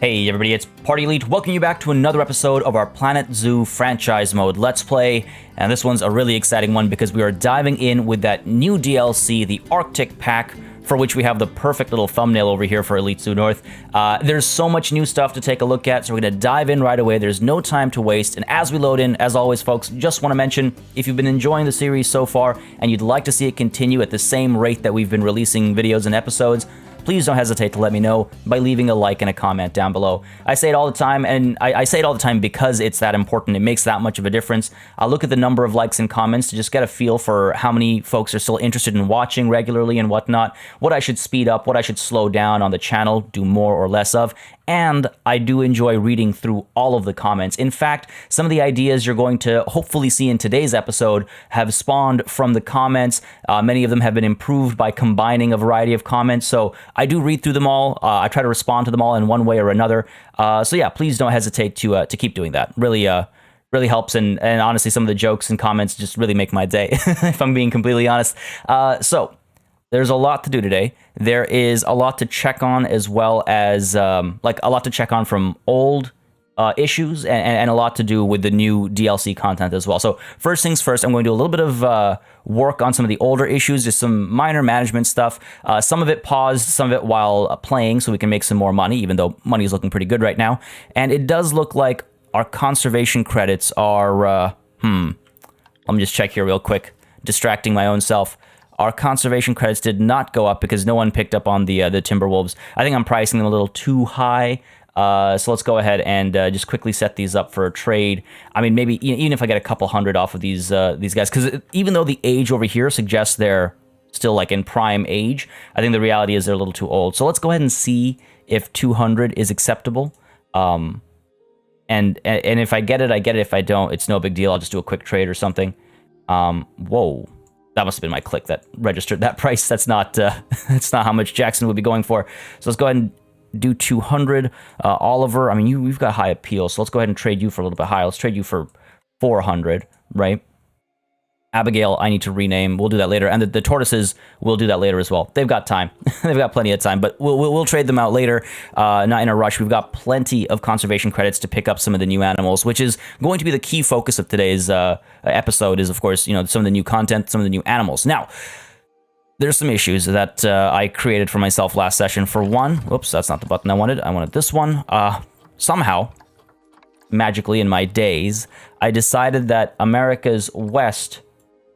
Hey everybody, it's Party Elite. Welcome you back to another episode of our Planet Zoo franchise mode Let's Play. And this one's a really exciting one because we are diving in with that new DLC, the Arctic Pack, for which we have the perfect little thumbnail over here for Elite Zoo North. There's so much new stuff to take a look at, so we're going to dive in right away. There's no time to waste. And as we load in, as always, folks, just want to mention, if you've been enjoying the series so far and you'd like to see it continue at the same rate that we've been releasing videos and episodes, please don't hesitate to let me know by leaving a like and a comment down below. I say it all the time, and I say it all the time because it's that important. It makes that much of a difference. I'll look at the number of likes and comments to just get a feel for how many folks are still interested in watching regularly and whatnot, what I should speed up, what I should slow down on the channel, do more or less of. And I do enjoy reading through all of the comments. In fact, some of the ideas you're going to hopefully see in today's episode have spawned from the comments. Many of them have been improved by combining a variety of comments. So I do read through them all. I try to respond to them all in one way or another. So yeah, please don't hesitate to keep doing that. Really helps. And honestly, some of the jokes and comments just really make my day, if I'm being completely honest. So there's a lot to do today. There is a lot to check on, as well as like a lot to check on from old issues, and a lot to do with the new DLC content as well. So first things first, I'm going to do a little bit of work on some of the older issues, just some minor management stuff. Some of it paused, some of it while playing, so we can make some more money, even though money is looking pretty good right now. And it does look like our conservation credits are, let me just check here real quick, distracting my own self. Our conservation credits did not go up because no one picked up on the Timberwolves. I think I'm pricing them a little too high. So let's go ahead and just quickly set these up for a trade. I mean, maybe even if I get a couple hundred off of these guys, because even though the age over here suggests they're still like in prime age, I think the reality is they're a little too old. So let's go ahead and see if 200 is acceptable. And if I get it, I get it. If I don't, it's no big deal. I'll just do a quick trade or something. Whoa. That must have been my click that registered that price. That's not that's not how much Jackson would be going for. So let's go ahead and do 200. Oliver, I mean, you've got high appeal, so let's go ahead and trade you for a little bit higher. Let's trade you for 400, right? Abigail, I need to rename. We'll do that later. And the tortoises, we'll do that later as well. They've got time. They've got plenty of time, but we'll trade them out later. Not in a rush. We've got plenty of conservation credits to pick up some of the new animals, which is going to be the key focus of today's episode is, of course, some of the new content, some of the new animals. Now, there's some issues that I created for myself last session. For one, whoops, that's not the button I wanted. I wanted this one. Somehow, magically in my days, I decided that America's West,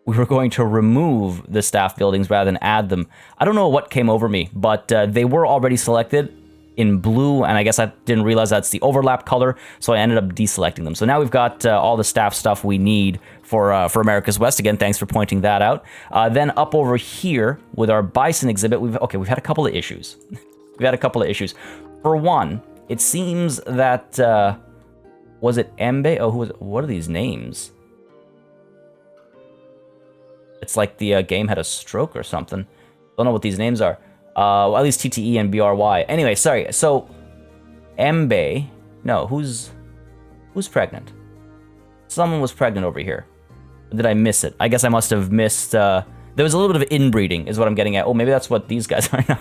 we were going to remove the staff buildings rather than add them. I don't know what came over me, but they were already selected in blue, and I guess I didn't realize that's the overlap color, so I ended up deselecting them. So now we've got all the staff stuff we need for America's West. Again, thanks for pointing that out. Then up over here with our Bison exhibit, we've had a couple of issues. We've had a couple of issues. For one, it seems that was it Embe? Oh, what are these names? It's like the game had a stroke or something. Don't know what these names are. Well, at least TTE and BRY. Anyway, sorry. So, Embe. No, who's pregnant? Someone was pregnant over here. Did I miss it? I guess I must have missed. There was a little bit of inbreeding, is what I'm getting at. Oh, maybe that's what these guys are. No,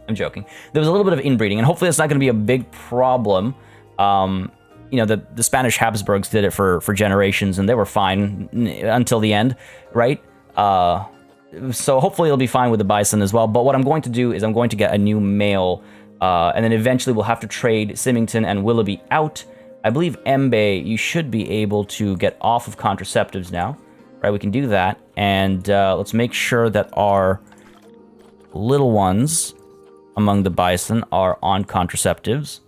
I'm joking. There was a little bit of inbreeding, and hopefully it's not going to be a big problem. The Spanish Habsburgs did it for generations, and they were fine until the end, right? So hopefully it'll be fine with the Bison as well. But what I'm going to do is I'm going to get a new male, and then eventually we'll have to trade Symington and Willoughby out. I believe Embe, you should be able to get off of contraceptives now, right? We can do that, and let's make sure that our little ones among the Bison are on contraceptives.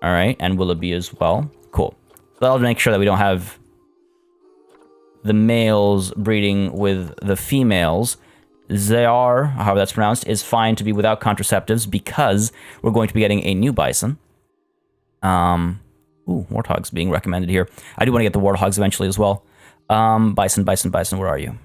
All right, and Willoughby as well. Cool. So that'll make sure that we don't have the males breeding with the females. Zayar, however that's pronounced, is fine to be without contraceptives because we're going to be getting a new Bison. Warthogs being recommended here. I do want to get the Warthogs eventually as well. Bison, where are you?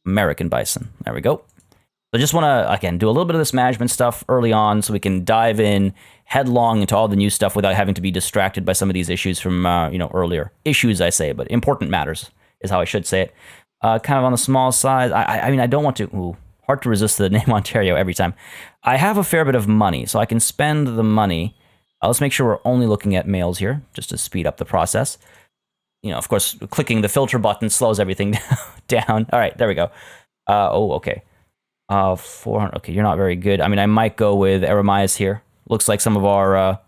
American Bison. There we go. So I just want to, again, do a little bit of this management stuff early on so we can dive in headlong into all the new stuff without having to be distracted by some of these issues from, earlier. Issues, I say, but important matters is how I should say it. Kind of on the small side. I mean, I don't want to... Ooh, hard to resist the name Ontario every time. I have a fair bit of money, so I can spend the money Let's make sure we're only looking at males here, just to speed up the process. You know, of course, clicking the filter button slows everything down. All right, there we go. Oh, okay. 400. Okay, you're not very good. I mean, I might go with Eremias here. Looks like some of our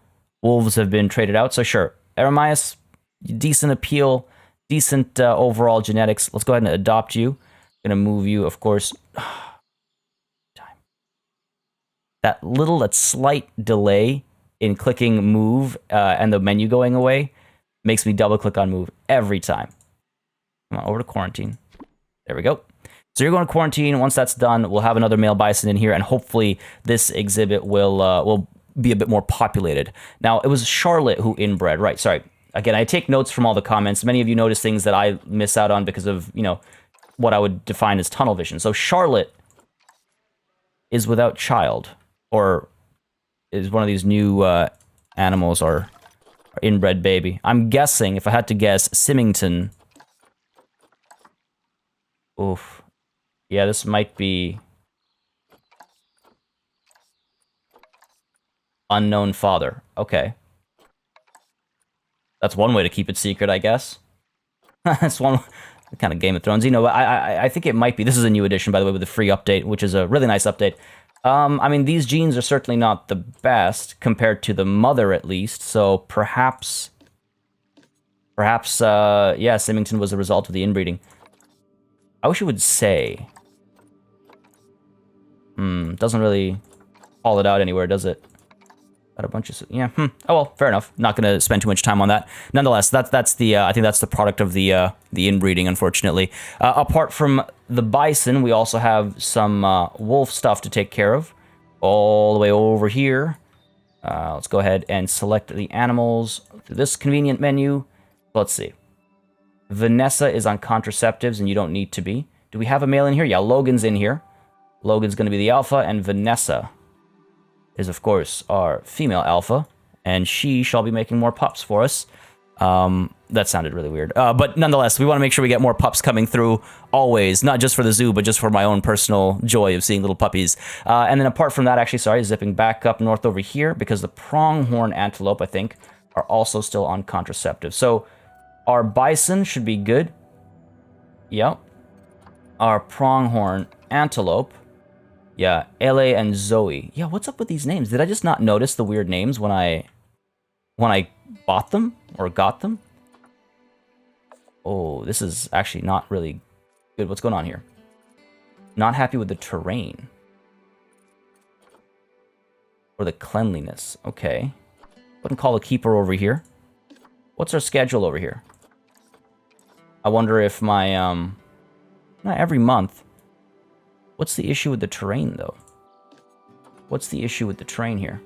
wolves have been traded out, so sure. Eremias, decent appeal, decent overall genetics. Let's go ahead and adopt you. Gonna move you, of course. That slight delay in clicking move and the menu going away makes me double click on move every time. Come on, over to quarantine. There we go. So you're going to quarantine. Once that's done, we'll have another male bison in here, and hopefully this exhibit will be a bit more populated. Now, it was Charlotte who inbred, right? Sorry. Again, I take notes from all the comments. Many of you notice things that I miss out on because of, you know, what I would define as tunnel vision. So Charlotte is without child, or is one of these new animals or inbred baby. I'm guessing, if I had to guess, Symington. Oof. Yeah, this might be unknown father. Okay. That's one way to keep it secret, I guess. That's one kind of Game of Thrones. You know, I think it might be. This is a new edition, by the way, with the free update, which is a really nice update. I mean, these genes are certainly not the best compared to the mother, at least. So perhaps, yeah, Symington was a result of the inbreeding. I wish it would say. Doesn't really call it out anywhere, does it? Got a bunch of, yeah. Oh well, fair enough. Not gonna spend too much time on that. Nonetheless, that's the I think that's the product of the inbreeding, unfortunately. Apart from the bison, we also have some wolf stuff to take care of. All the way over here. Let's go ahead and select the animals through this convenient menu. Let's see. Vanessa is on contraceptives, and you don't need to be. Do we have a male in here? Yeah, Logan's in here. Logan's going to be the alpha, and Vanessa is, of course, our female alpha, and she shall be making more pups for us. That sounded really weird. But nonetheless, we want to make sure we get more pups coming through always, not just for the zoo, but just for my own personal joy of seeing little puppies. And then apart from that, actually, sorry, zipping back up north over here, because the pronghorn antelope, I think, are also still on contraceptive. So our bison should be good. Yep. Our pronghorn antelope. Yeah, LA and Zoe. Yeah, what's up with these names? Did I just not notice the weird names when I bought them or got them? Oh, this is actually not really good. What's going on here? Not happy with the terrain. Or the cleanliness. Okay. Wouldn't call a keeper over here. What's our schedule over here? I wonder if my, not every month. What's the issue with the terrain, though? What's the issue with the terrain here?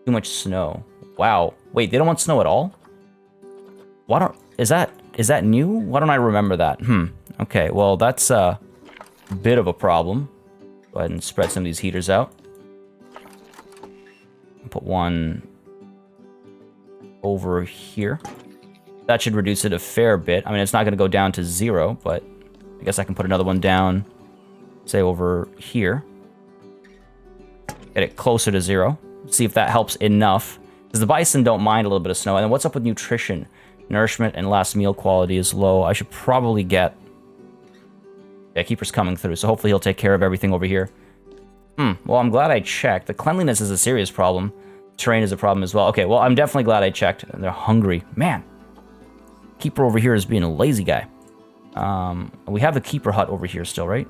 Too much snow. Wow. Wait, they don't want snow at all? Why don't... Is that new? Why don't I remember that? Okay, well, that's a bit of a problem. Go ahead and spread some of these heaters out. Put one over here. That should reduce it a fair bit. I mean, it's not going to go down to 0, but I guess I can put another one down, say, over here. Get it closer to 0. See if that helps enough. Because the bison don't mind a little bit of snow. And then what's up with nutrition? Nourishment and last meal quality is low. I should probably get... Yeah, keeper's coming through, so hopefully he'll take care of everything over here. Well, I'm glad I checked. The cleanliness is a serious problem. Terrain is a problem as well. Okay, well, I'm definitely glad I checked. They're hungry. Man. Keeper over here is being a lazy guy. We have the keeper hut over here still, right?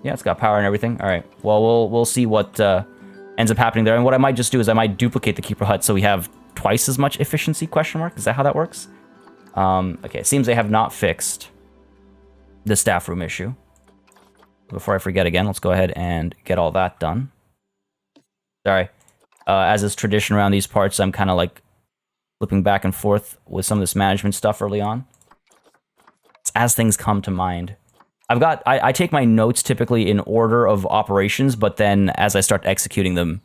Yeah, it's got power and everything. All right. Well, we'll see what ends up happening there. And what I might just do is I might duplicate the keeper hut so we have twice as much efficiency, question mark? Is that how that works? Okay, it seems they have not fixed the staff room issue. Before I forget again, let's go ahead and get all that done. Sorry. As is tradition around these parts, I'm kind of like flipping back and forth with some of this management stuff early on. It's as things come to mind. I take my notes typically in order of operations, but then as I start executing them,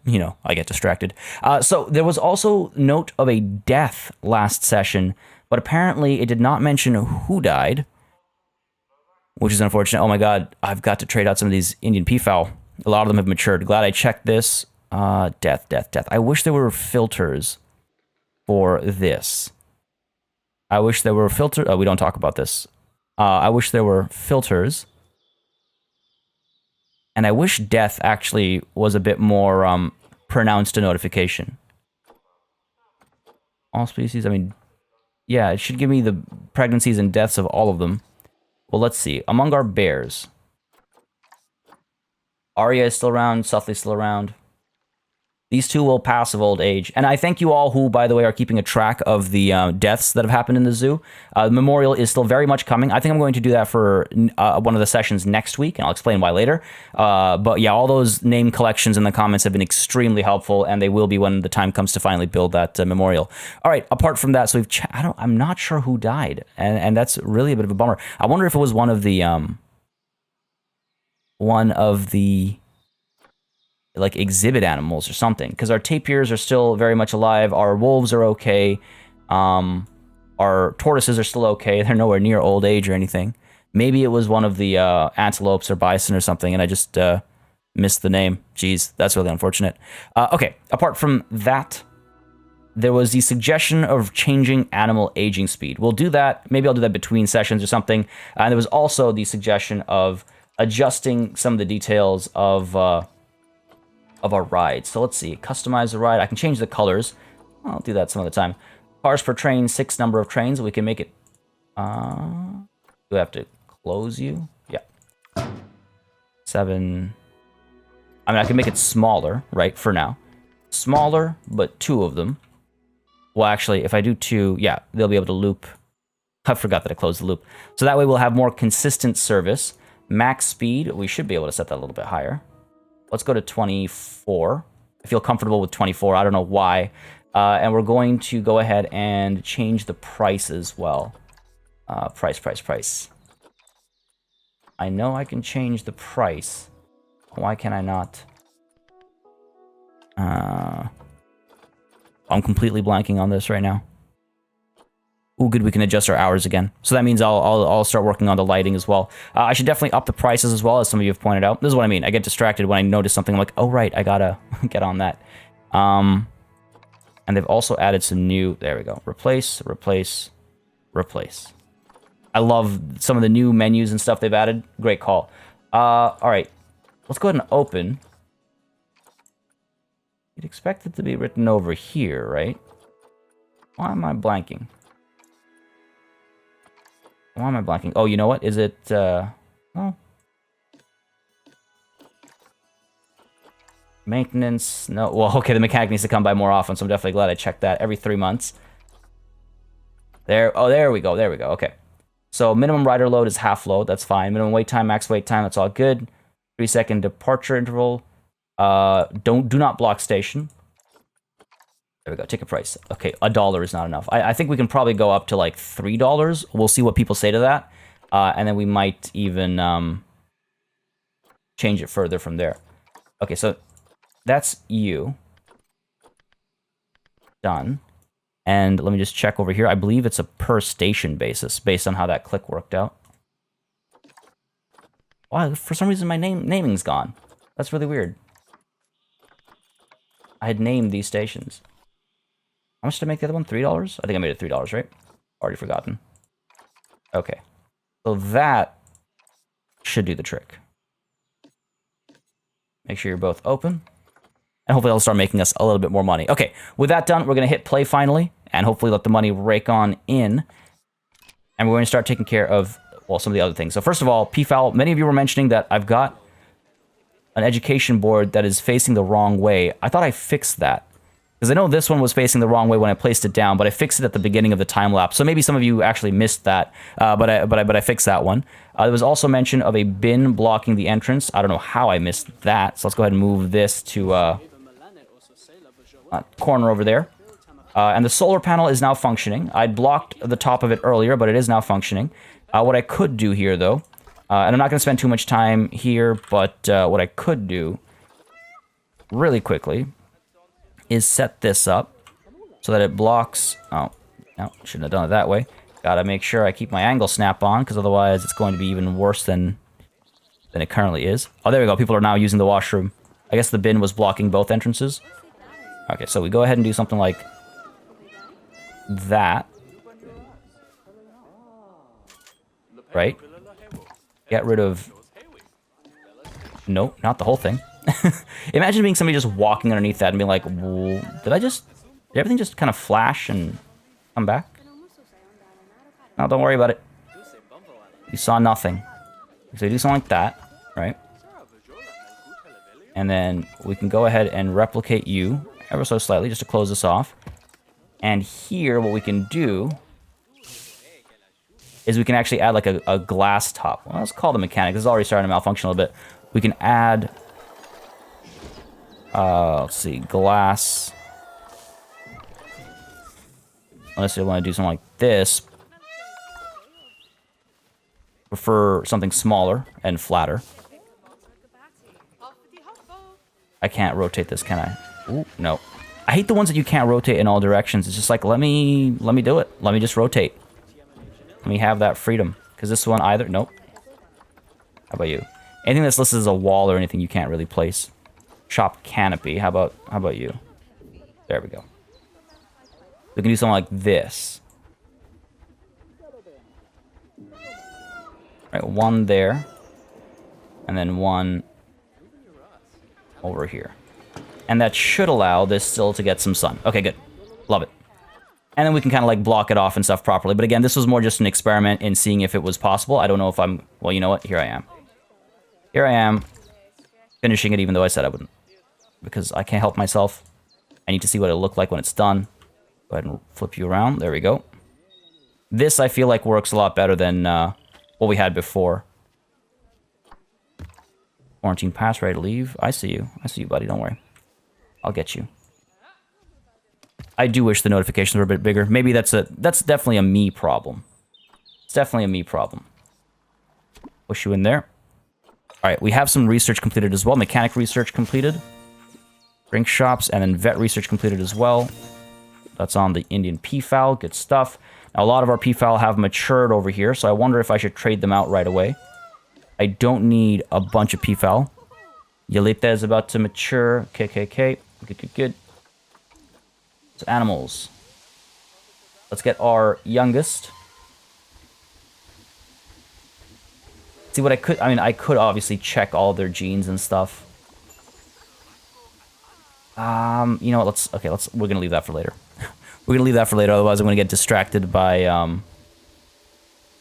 you know, I get distracted. So there was also note of a death last session, but apparently it did not mention who died. which is unfortunate. Oh my god, I've got to trade out some of these Indian peafowl. A lot of them have matured. Glad I checked this. Death, death, death. I wish there were filters for this. I wish there were filters. Oh, we don't talk about this. I wish there were filters. And I wish death actually was a bit more pronounced a notification. All species, I mean, yeah, it should give me the pregnancies and deaths of all of them. Well, let's see. Among our bears, Arya is still around, Suthley's still around. These two will pass of old age. And I thank you all who, by the way, are keeping a track of the deaths that have happened in the zoo. The memorial is still very much coming. I think I'm going to do that for one of the sessions next week, and I'll explain why later. But yeah, all those name collections in the comments have been extremely helpful, and they will be when the time comes to finally build that memorial. All right, apart from that, so I'm not sure who died, and that's really a bit of a bummer. I wonder if it was one of the like exhibit animals or something, because our tapirs are still very much alive. Our wolves are okay. Our tortoises are still okay. They're nowhere near old age or anything. Maybe it was one of the antelopes or bison or something, and I just missed the name. Jeez, that's really unfortunate. Okay, apart from that, there was the suggestion of changing animal aging speed. We'll do that. Maybe I'll do that between sessions or something. And there was also the suggestion of adjusting some of the details of our ride. So let's see, customize the ride. I can change the colors. I'll do that some other time. Cars per train, 6 number of trains. We can make it, do I have to close you? Yeah. 7. I mean, I can make it smaller, right, for now. Smaller, but 2 of them. Well, actually, if I do 2, yeah, they'll be able to loop. I forgot that I closed the loop. So that way we'll have more consistent service. Max speed, we should be able to set that a little bit higher. Let's go to 24. I feel comfortable with 24. I don't know why. And we're going to go ahead and change the price as well. Price. I know I can change the price. Why can I not? I'm completely blanking on this right now. Oh, good, we can adjust our hours again. So that means I'll start working on the lighting as well. I should definitely up the prices as well, as some of you have pointed out. This is what I mean. I get distracted when I notice something. I'm like, oh, right, I gotta get on that. And they've also added some new... There we go. Replace. I love some of the new menus and stuff they've added. Great call. All right. Let's go ahead and open. You'd expect it to be written over here, right? Why am I blanking? Oh, you know what? Is it, oh. Maintenance, no. Well, okay, the mechanic needs to come by more often, so I'm definitely glad I checked that every 3 months. There we go, okay. So minimum rider load is half load, that's fine. Minimum wait time, max wait time, that's all good. 3-second departure interval. Do not block station. There we go, ticket price. Okay, $1 is not enough. I think we can probably go up to like $3. We'll see what people say to that. And then we might even change it further from there. Okay, so that's you. Done. And let me just check over here. I believe it's a per station basis, based on how that click worked out. Wow, for some reason my naming's gone. That's really weird. I had named these stations. How much did I make the other one? $3? I think I made it $3, right? Already forgotten. Okay. So that should do the trick. Make sure you're both open. And hopefully it'll start making us a little bit more money. Okay, with that done, we're going to hit play finally. And hopefully let the money rake on in. And we're going to start taking care of, well, some of the other things. So first of all, peafowl, many of you were mentioning that I've got an education board that is facing the wrong way. I thought I fixed that. Because I know this one was facing the wrong way when I placed it down, but I fixed it at the beginning of the time lapse. So maybe some of you actually missed that, but I fixed that one. There was also mention of a bin blocking the entrance. I don't know how I missed that. So let's go ahead and move this to corner over there. And the solar panel is now functioning. I blocked the top of it earlier, but it is now functioning. What I could do here, though, and I'm not going to spend too much time here, but what I could do really quickly is set this up so that it blocks... Oh, no, shouldn't have done it that way. Gotta make sure I keep my angle snap on, because otherwise it's going to be even worse than it currently is. Oh, there we go. People are now using the washroom. I guess the bin was blocking both entrances. Okay, so we go ahead and do something like that. Right? Get rid of... Nope, not the whole thing. Imagine being somebody just walking underneath that and being like, did everything just kind of flash and come back? No, don't worry about it. You saw nothing. So you do something like that, right? And then we can go ahead and replicate you ever so slightly just to close this off. And here, what we can do is we can actually add like a glass top. Well, let's call the mechanic. This is already starting to malfunction a little bit. We can add, let's see, glass. Unless you want to do something like this. Prefer something smaller and flatter. I can't rotate this, can I? Ooh, no. I hate the ones that you can't rotate in all directions. It's just like, let me do it. Let me just rotate. Let me have that freedom. Because this one either... Nope. How about you? Anything that's listed as a wall or anything you can't really place. Shop canopy. How about you? There we go. We can do something like this. Right, one there. And then one over here. And that should allow this still to get some sun. Okay, good. Love it. And then we can kind of like block it off and stuff properly. But again, this was more just an experiment in seeing if it was possible. I don't know if I'm... Well, you know what? Here I am. Here I am. Finishing it even though I said I wouldn't. Because I can't help myself. I need to see what it'll look like when it's done. Go ahead and flip you around. There we go. This, I feel like, works a lot better than what we had before. Quarantine pass, ready to leave. I see you. I see you, buddy. Don't worry. I'll get you. I do wish the notifications were a bit bigger. Maybe that's definitely a me problem. It's definitely a me problem. Push you in there. All right, we have some research completed as well. Mechanic research completed. Drink shops, and then vet research completed as well. That's on the Indian peafowl. Good stuff. Now, a lot of our peafowl have matured over here, so I wonder if I should trade them out right away. I don't need a bunch of peafowl. Yalita is about to mature. KKK. Good. So animals. Let's get our youngest. See what I could... I mean, I could obviously check all their genes and stuff. You know what? We're gonna leave that for later. We're gonna leave that for later. Otherwise, I'm gonna get distracted by all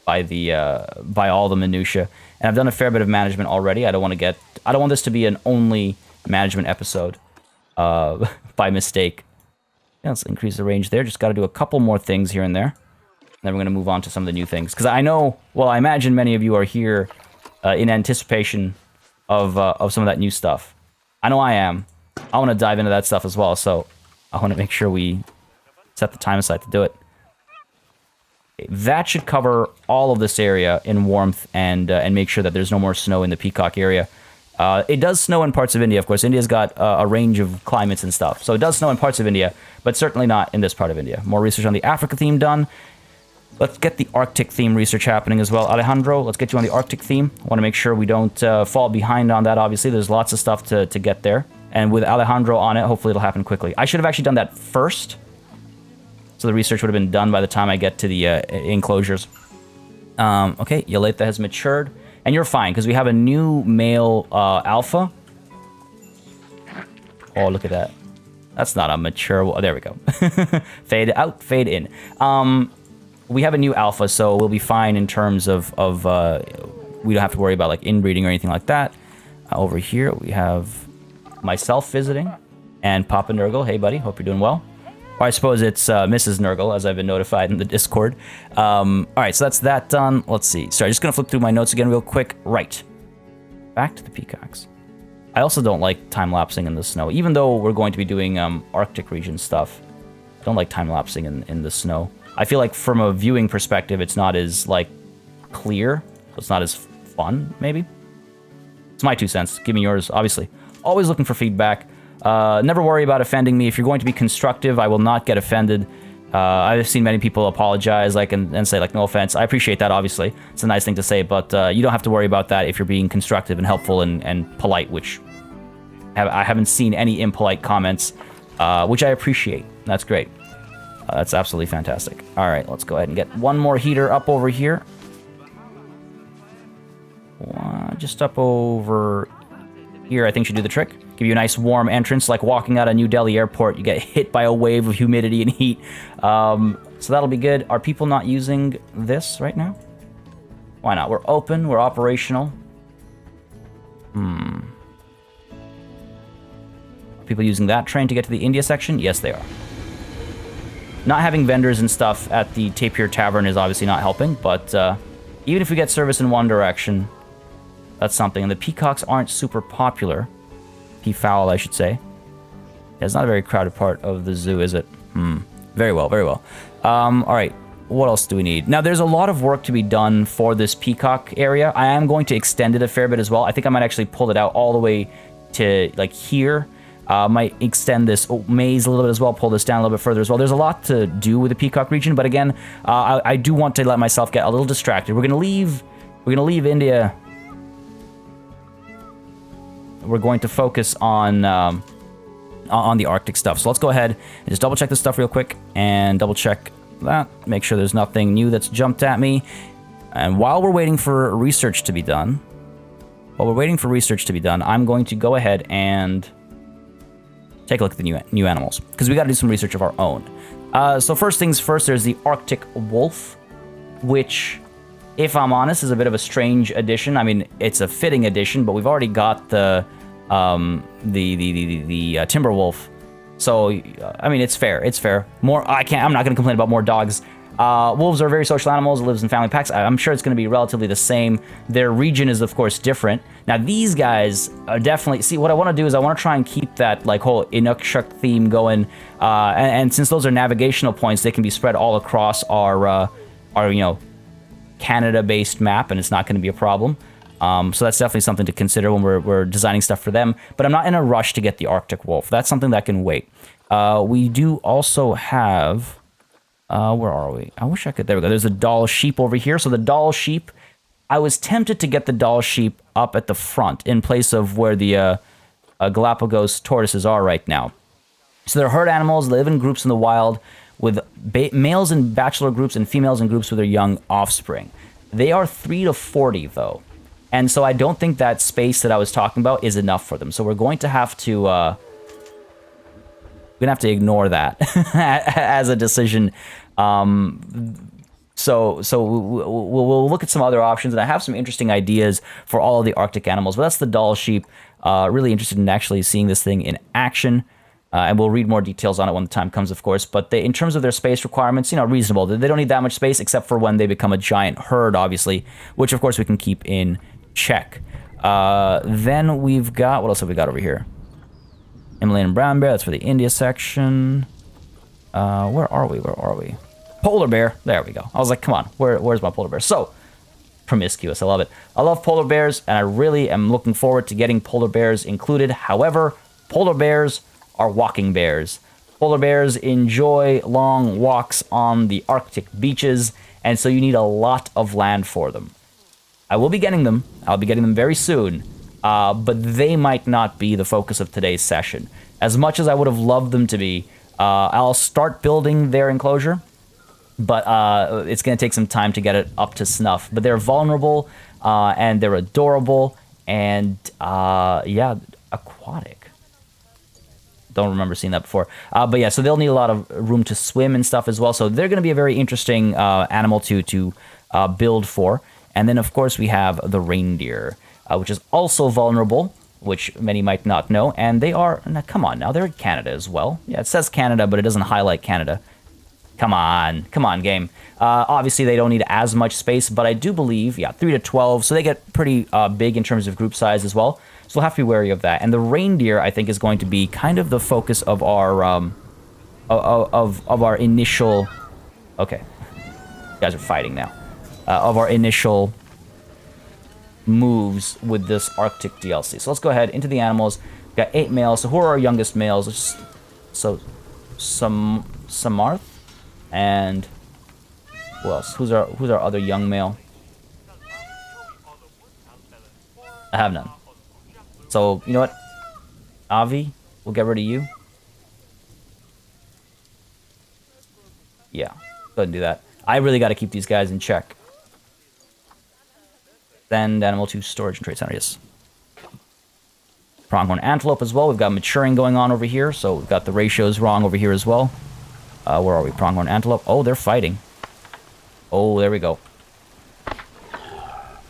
the minutia. And I've done a fair bit of management already. I don't want this to be an only management episode, by mistake. Yeah, let's increase the range there. Just got to do a couple more things here and there. And then we're gonna move on to some of the new things. Because I know, well, I imagine many of you are here in anticipation of some of that new stuff. I know I am. I want to dive into that stuff as well, so I want to make sure we set the time aside to do it. Okay, that should cover all of this area in warmth and make sure that there's no more snow in the Peacock area. It does snow in parts of India, of course. India's got a range of climates and stuff, so it does snow in parts of India, but certainly not in this part of India. More research on the Africa theme done. Let's get the Arctic theme research happening as well. Alejandro, let's get you on the Arctic theme. I want to make sure we don't fall behind on that, obviously. There's lots of stuff to get there. And with Alejandro on it, hopefully it'll happen quickly. I should have actually done that first. So the research would have been done by the time I get to the enclosures. Okay, Yalita has matured. And you're fine, because we have a new male alpha. Oh, look at that. That's not a mature... Oh, there we go. Fade out, fade in. We have a new alpha, so we'll be fine in terms of we don't have to worry about like inbreeding or anything like that. Over here, we have myself visiting and Papa Nurgle. Hey, buddy. Hope you're doing well. Or I suppose it's Mrs. Nurgle, as I've been notified in the Discord. All right, so that's that done. Let's see. Sorry, just going to flip through my notes again real quick. Right. Back to the peacocks. I also don't like time-lapsing in the snow. Even though we're going to be doing Arctic region stuff, I don't like time-lapsing in the snow. I feel like from a viewing perspective, it's not as, like, clear. It's not as fun, maybe. It's my 2 cents. Give me yours, obviously. Always looking for feedback. Never worry about offending me. If you're going to be constructive, I will not get offended. I've seen many people apologize, like, and say, like, no offense. I appreciate that, obviously. It's a nice thing to say, but you don't have to worry about that if you're being constructive and helpful and polite, which I haven't seen any impolite comments, which I appreciate. That's great. That's absolutely fantastic. All right, let's go ahead and get one more heater up over here. Just up over here, I think should do the trick. Give you a nice warm entrance, like walking out of New Delhi airport. You get hit by a wave of humidity and heat. So that'll be good. Are people not using this right now? Why not? We're open. We're operational. Are people using that train to get to the India section? Yes, they are. Not having vendors and stuff at the Tapir Tavern is obviously not helping, but even if we get service in one direction, that's something. And the peacocks aren't super popular. Peafowl, I should say. Yeah, it's not a very crowded part of the zoo, is it? Very well, very well. All right, what else do we need? Now, there's a lot of work to be done for this peacock area. I am going to extend it a fair bit as well. I think I might actually pull it out all the way to, like, here. Might extend this maze a little bit as well, pull this down a little bit further as well. There's a lot to do with the Peacock region, but again, I do want to let myself get a little distracted. We're gonna leave India. We're going to focus on the Arctic stuff. So let's go ahead and just double check this stuff real quick and double check that. Make sure there's nothing new that's jumped at me. And while we're waiting for research to be done, I'm going to go ahead and take a look at the new animals, because we got to do some research of our own. So first things first, there's the Arctic wolf, which, if I'm honest, is a bit of a strange addition. I mean, it's a fitting addition, but we've already got the timber wolf. So I mean, it's fair. It's fair. I'm not going to complain about more dogs. Wolves are very social animals. It lives in family packs. I'm sure it's going to be relatively the same. Their region is, of course, different. Now, these guys are definitely... See, what I want to do is I want to try and keep that, like, whole Inukshuk theme going. And since those are navigational points, they can be spread all across our Canada-based map, and it's not going to be a problem. So that's definitely something to consider when we're designing stuff for them. But I'm not in a rush to get the Arctic wolf. That's something that can wait. We do also have... where are we? I wish I could... There we go. There's a doll sheep over here. So the doll sheep... I was tempted to get the doll sheep up at the front in place of where the Galapagos tortoises are right now. So they're herd animals. They live in groups in the wild with males in bachelor groups and females in groups with their young offspring. They are 3 to 40, though. And so I don't think that space that I was talking about is enough for them. So we're going to have to... we're gonna have to ignore that as a decision. So we'll look at some other options, and I have some interesting ideas for all of the Arctic animals. But that's the doll sheep. Really interested in actually seeing this thing in action, and we'll read more details on it when the time comes, of course. But in terms of their space requirements, reasonable. They don't need that much space, except for when they become a giant herd, obviously, which of course we can keep in check. Then we've got... What else have we got over here? Himalayan brown bear, that's for the India section. Where are we? Polar bear. There we go. I was like, come on, where's my polar bear? So, promiscuous. I love it. I love polar bears, and I really am looking forward to getting polar bears included. However, polar bears are walking bears. Polar bears enjoy long walks on the Arctic beaches, and so you need a lot of land for them. I will be getting them. I'll be getting them very soon. But they might not be the focus of today's session. As much as I would have loved them to be, I'll start building their enclosure, but it's going to take some time to get it up to snuff. But they're vulnerable, and they're adorable, and yeah, aquatic. Don't remember seeing that before. But yeah, so they'll need a lot of room to swim and stuff as well. So they're going to be a very interesting animal to build for. And then, of course, we have the reindeer, which is also vulnerable, which many might not know. And they are... Now, come on now, they're in Canada as well. Yeah, it says Canada, but it doesn't highlight Canada. Come on, game. Obviously, they don't need as much space, but I do believe, 3 to 12, so they get pretty big in terms of group size as well. So we'll have to be wary of that. And the reindeer, I think, is going to be kind of the focus of our of our initial... Okay, you guys are fighting now. Of our initial moves with this Arctic DLC. So let's go ahead into the animals. We've got 8 males. So who are our youngest males? So Samarth? And who else? Who's our other young male? I have none. So, you know what? Avi, we'll get rid of you. Yeah, go ahead and do that. I really got to keep these guys in check. Send animal to storage and trade center, yes. Pronghorn antelope as well. We've got maturing going on over here, so we've got the ratios wrong over here as well. Where are we? Pronghorn antelope. Oh, they're fighting. Oh, there we go.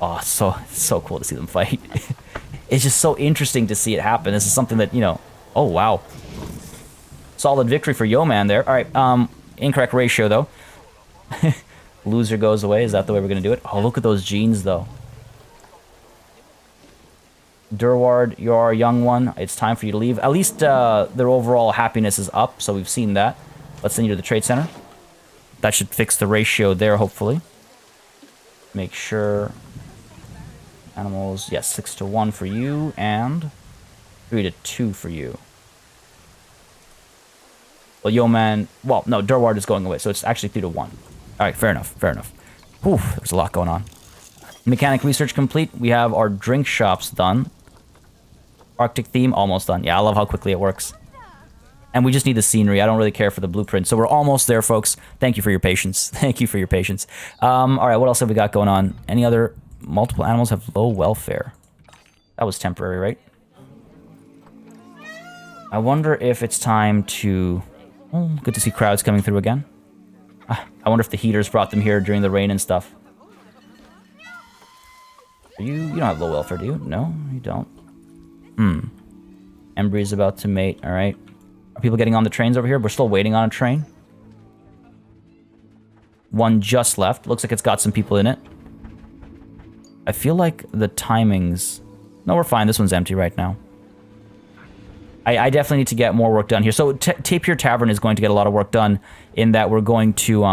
Oh, it's so cool to see them fight. It's just so interesting to see it happen. This is something that, you know... Oh, wow. Solid victory for Yo-Man there. All right, incorrect ratio, though. Loser goes away. Is that the way we're going to do it? Oh, look at those genes, though. Durward, you're our young one. It's time for you to leave. At least their overall happiness is up, so we've seen that. Let's send you to the trade center. That should fix the ratio there, hopefully. Make sure... Animals, yes, 6 to 1 for you, and 3 to 2 for you. Well, Yo-Man... Well, no, Durward is going away, so it's actually 3 to 1. Alright, fair enough, fair enough. Whew, there's a lot going on. Mechanic research complete. We have our drink shops done. Arctic theme, almost done. Yeah, I love how quickly it works. And we just need the scenery. I don't really care for the blueprint. So we're almost there, folks. Thank you for your patience. Thank you for your patience. All right, what else have we got going on? Any other... Multiple animals have low welfare. That was temporary, right? I wonder if it's time to... Oh, good to see crowds coming through again. I wonder if the heaters brought them here during the rain and stuff. You don't have low welfare, do you? No, you don't. Embry's about to mate, alright. Are people getting on the trains over here? We're still waiting on a train. One just left. Looks like it's got some people in it. I feel like the timings... No, we're fine. This one's empty right now. I definitely need to get more work done here. So Tapir Tavern is going to get a lot of work done in that we're going to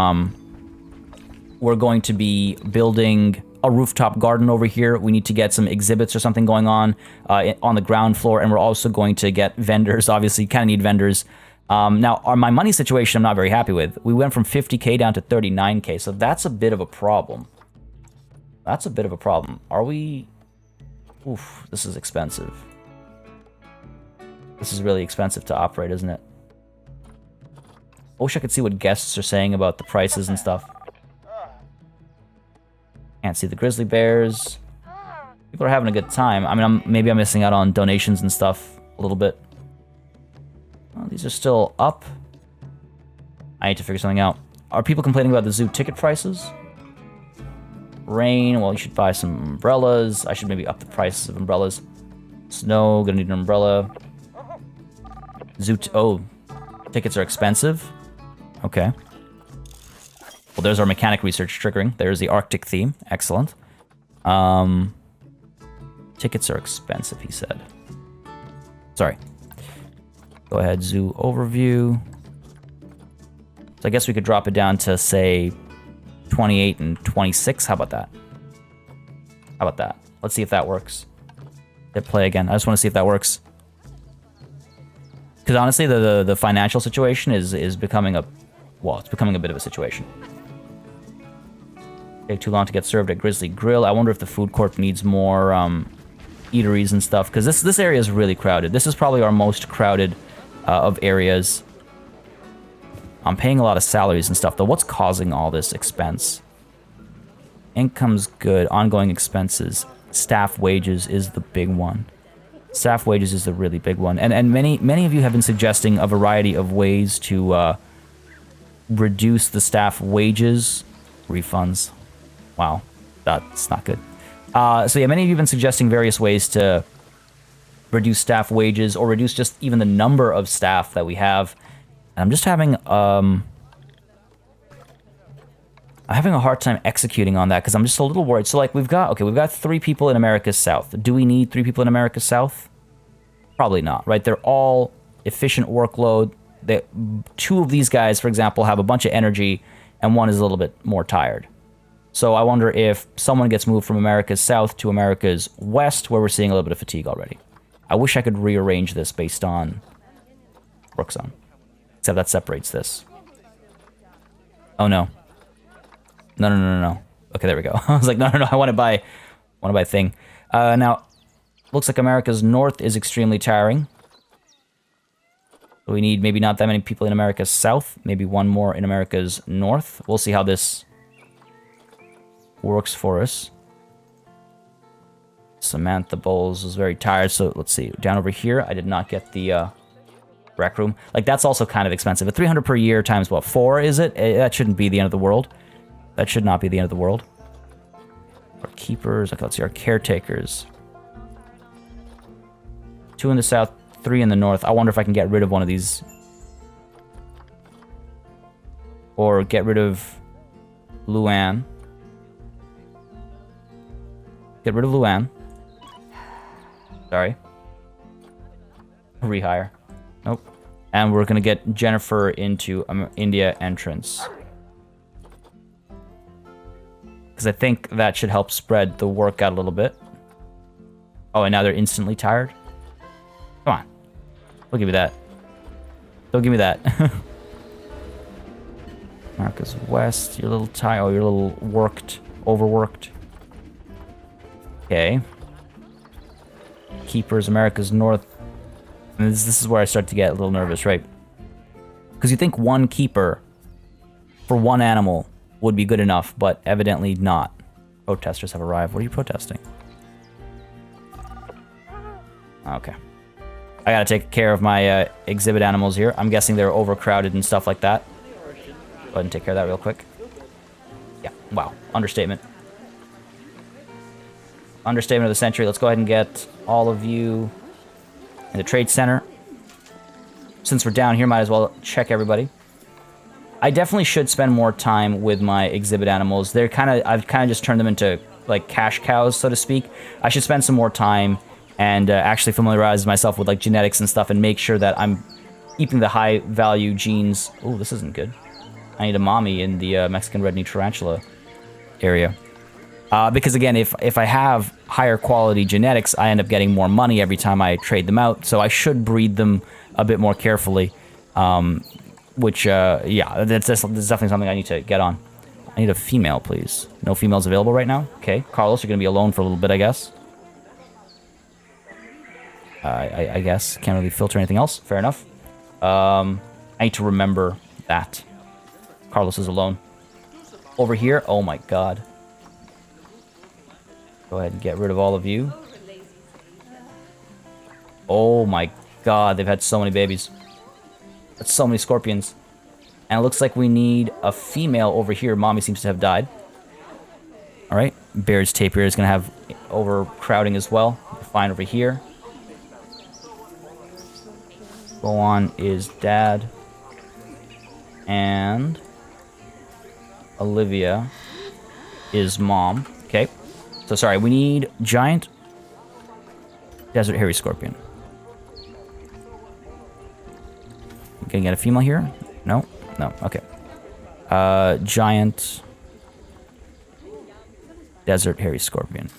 be building a rooftop garden over here. We need to get some exhibits or something going on the ground floor, and we're also going to get vendors. Obviously, you kind of need vendors. Now, my money situation I'm not very happy with. We went from 50k down to 39k, so that's a bit of a problem. That's a bit of a problem. Are we... Oof, this is expensive. This is really expensive to operate, isn't it? I wish I could see what guests are saying about the prices and stuff. Can't see the grizzly bears. People are having a good time. I mean, maybe I'm missing out on donations and stuff a little bit. Oh, these are still up. I need to figure something out. Are people complaining about the zoo ticket prices? Rain, well, you should buy some umbrellas. I should maybe up the prices of umbrellas. Snow, gonna need an umbrella. Zoo, oh, tickets are expensive. Okay. Well, there's our mechanic research triggering. There's the Arctic theme. Excellent. Tickets are expensive, he said. Sorry. Go ahead, zoo overview. So I guess we could drop it down to, say, 28 and 26. How about that? How about that? Let's see if that works. Hit play again. I just want to see if that works. Because honestly, the financial situation is becoming a... Well, it's becoming a bit of a situation. Take too long to get served at Grizzly Grill. I wonder if the food court needs more eateries and stuff. Because this area is really crowded. This is probably our most crowded of areas. I'm paying a lot of salaries and stuff, though. What's causing all this expense? Income's good. Ongoing expenses. Staff wages is the big one. Staff wages is the really big one. And many of you have been suggesting a variety of ways to reduce the staff wages. Refunds. Wow. That's not good. So yeah, many of you have been suggesting various ways to reduce staff wages or reduce just even the number of staff that we have. And I'm just having I'm having a hard time executing on that because I'm just a little worried. So like we've got 3 people in America's South. Do we need 3 people in America's South? Probably not, right? They're all efficient workload. 2 of these guys, for example, have a bunch of energy and one is a little bit more tired. So I wonder if someone gets moved from America's South to America's West where we're seeing a little bit of fatigue already. I wish I could rearrange this based on work zone. Except that separates this. Oh, no. No, no, no, no, no. Okay, there we go. I was like, no, no, no, I want to buy a thing. Now, looks like America's north is extremely tiring. We need maybe not that many people in America's south. Maybe one more in America's north. We'll see how this works for us. Samantha Bowles is very tired, so let's see. Down over here, I did not get the rec room. Like, that's also kind of expensive. But 300 per year times, what, 4, is it? That shouldn't be the end of the world. That should not be the end of the world. Our keepers, okay, let's see, our caretakers. 2 in the south, 3 in the north. I wonder if I can get rid of one of these. Or get rid of Luann. Get rid of Luann. Sorry. Rehire. Nope. And we're going to get Jennifer into India entrance. Because I think that should help spread the work out a little bit. Oh, and now they're instantly tired? Come on. Don't give me that. Don't give me that. Marcus West, you're a little tired. Oh, you're a little worked. Overworked. Okay. Keepers, America's North. And this is where I start to get a little nervous, right? Because you think one keeper for one animal would be good enough, but evidently not. Protesters have arrived. What are you protesting? Okay. I gotta take care of my exhibit animals here. I'm guessing they're overcrowded and stuff like that. Go ahead and take care of that real quick. Yeah, wow. Understatement. Understatement of the century. Let's go ahead and get all of you in the trade center. Since we're down here, might as well check everybody. I definitely should spend more time with my exhibit animals. They're I've kind of just turned them into like cash cows, so to speak. I should spend some more time and actually familiarize myself with like genetics and stuff and make sure that I'm keeping the high value genes. Oh, this isn't good. I need a mommy in the Mexican red-knee tarantula area. Because again, if I have higher quality genetics, I end up getting more money every time I trade them out. So I should breed them a bit more carefully. Which, yeah, that's definitely something I need to get on. I need a female, please. No females available right now? Okay, Carlos, you're going to be alone for a little bit, I guess. I guess. Can't really filter anything else. Fair enough. I need to remember that. Carlos is alone. Over here, oh my god. Go ahead and get rid of all of you. Oh my god, they've had so many babies. That's so many scorpions. And it looks like we need a female over here. Mommy seems to have died. Alright. Bear's tapir is going to have overcrowding as well. Fine over here. Go on is dad. And Olivia is mom. Okay. So sorry, we need giant desert hairy scorpion. Can I get a female here? No? No, okay. Giant desert hairy scorpion.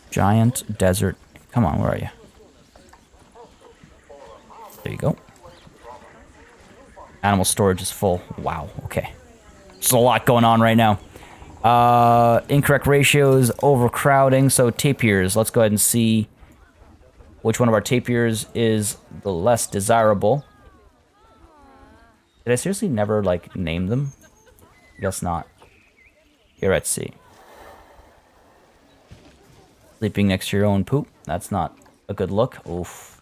Giant desert. Come on, where are you? There you go. Animal storage is full. Wow, okay. There's a lot going on right now. Incorrect ratios, overcrowding. So tapirs, let's go ahead and see which one of our tapirs is the less desirable. Did I seriously never, like, name them? Guess not. Here at sea. Sleeping next to your own poop. That's not a good look. Oof.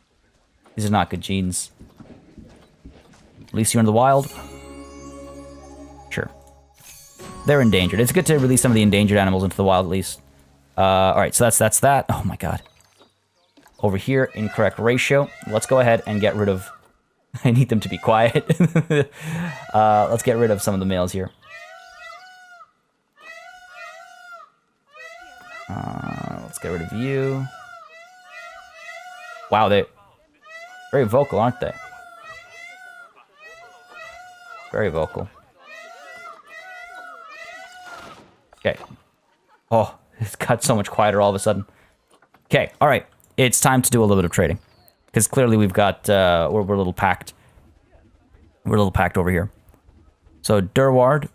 These are not good genes. At least you're in the wild. Sure. They're endangered. It's good to release some of the endangered animals into the wild, at least. Alright, so that's that. Oh my god. Over here, incorrect ratio. Let's go ahead and get rid of... I need them to be quiet. Let's get rid of some of the males here. Let's get rid of you. Wow, they're very vocal, aren't they? Very vocal. Okay. Oh, it's got so much quieter all of a sudden. Okay, alright. It's time to do a little bit of trading. Because clearly we've got, we're a little packed. We're a little packed over here. So Durward. All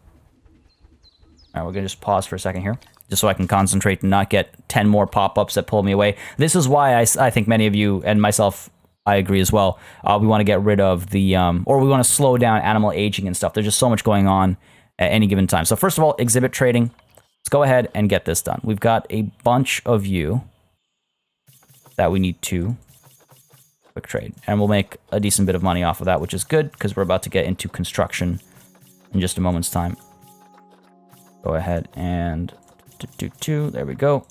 right, we're going to just pause for a second here, just so I can concentrate and not get 10 more pop-ups that pull me away. This is why I think many of you, and myself, I agree as well, we want to get rid of the, or we want to slow down animal aging and stuff. There's just so much going on at any given time. So first of all, exhibit trading. Let's go ahead and get this done. We've got a bunch of you that we need to quick trade, and we'll make a decent bit of money off of that, which is good because we're about to get into construction in just a moment's time. Go ahead and there we go.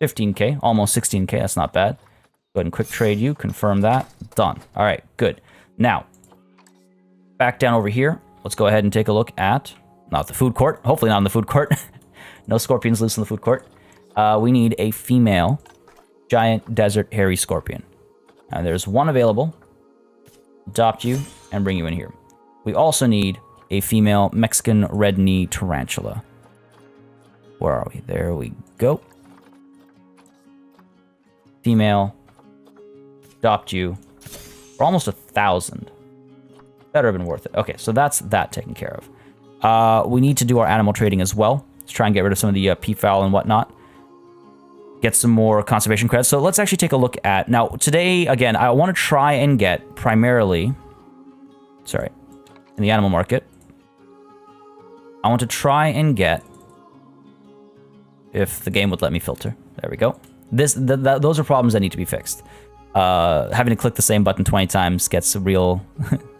15k, almost 16k, that's not bad. Go ahead and quick trade you, confirm that, done. All right, good. Now, back down over here, let's go ahead and take a look at, not the food court, hopefully not in the food court. No scorpions loose in the food court. We need a female giant desert hairy scorpion. And there's one available. Adopt you and bring you in here. We also need a female Mexican red knee tarantula. Where are we? There we go. Female. Adopt you. For almost 1,000. Better have been worth it. Okay, so that's that taken care of. We need to do our animal trading as well. Let's try and get rid of some of the peafowl and whatnot. Get some more conservation credits. So let's actually take a look at... Now, today, again, I want to try and get primarily... Sorry. In the animal market. I want to try and get... If the game would let me filter. There we go. Those are problems that need to be fixed. Having to click the same button 20 times gets real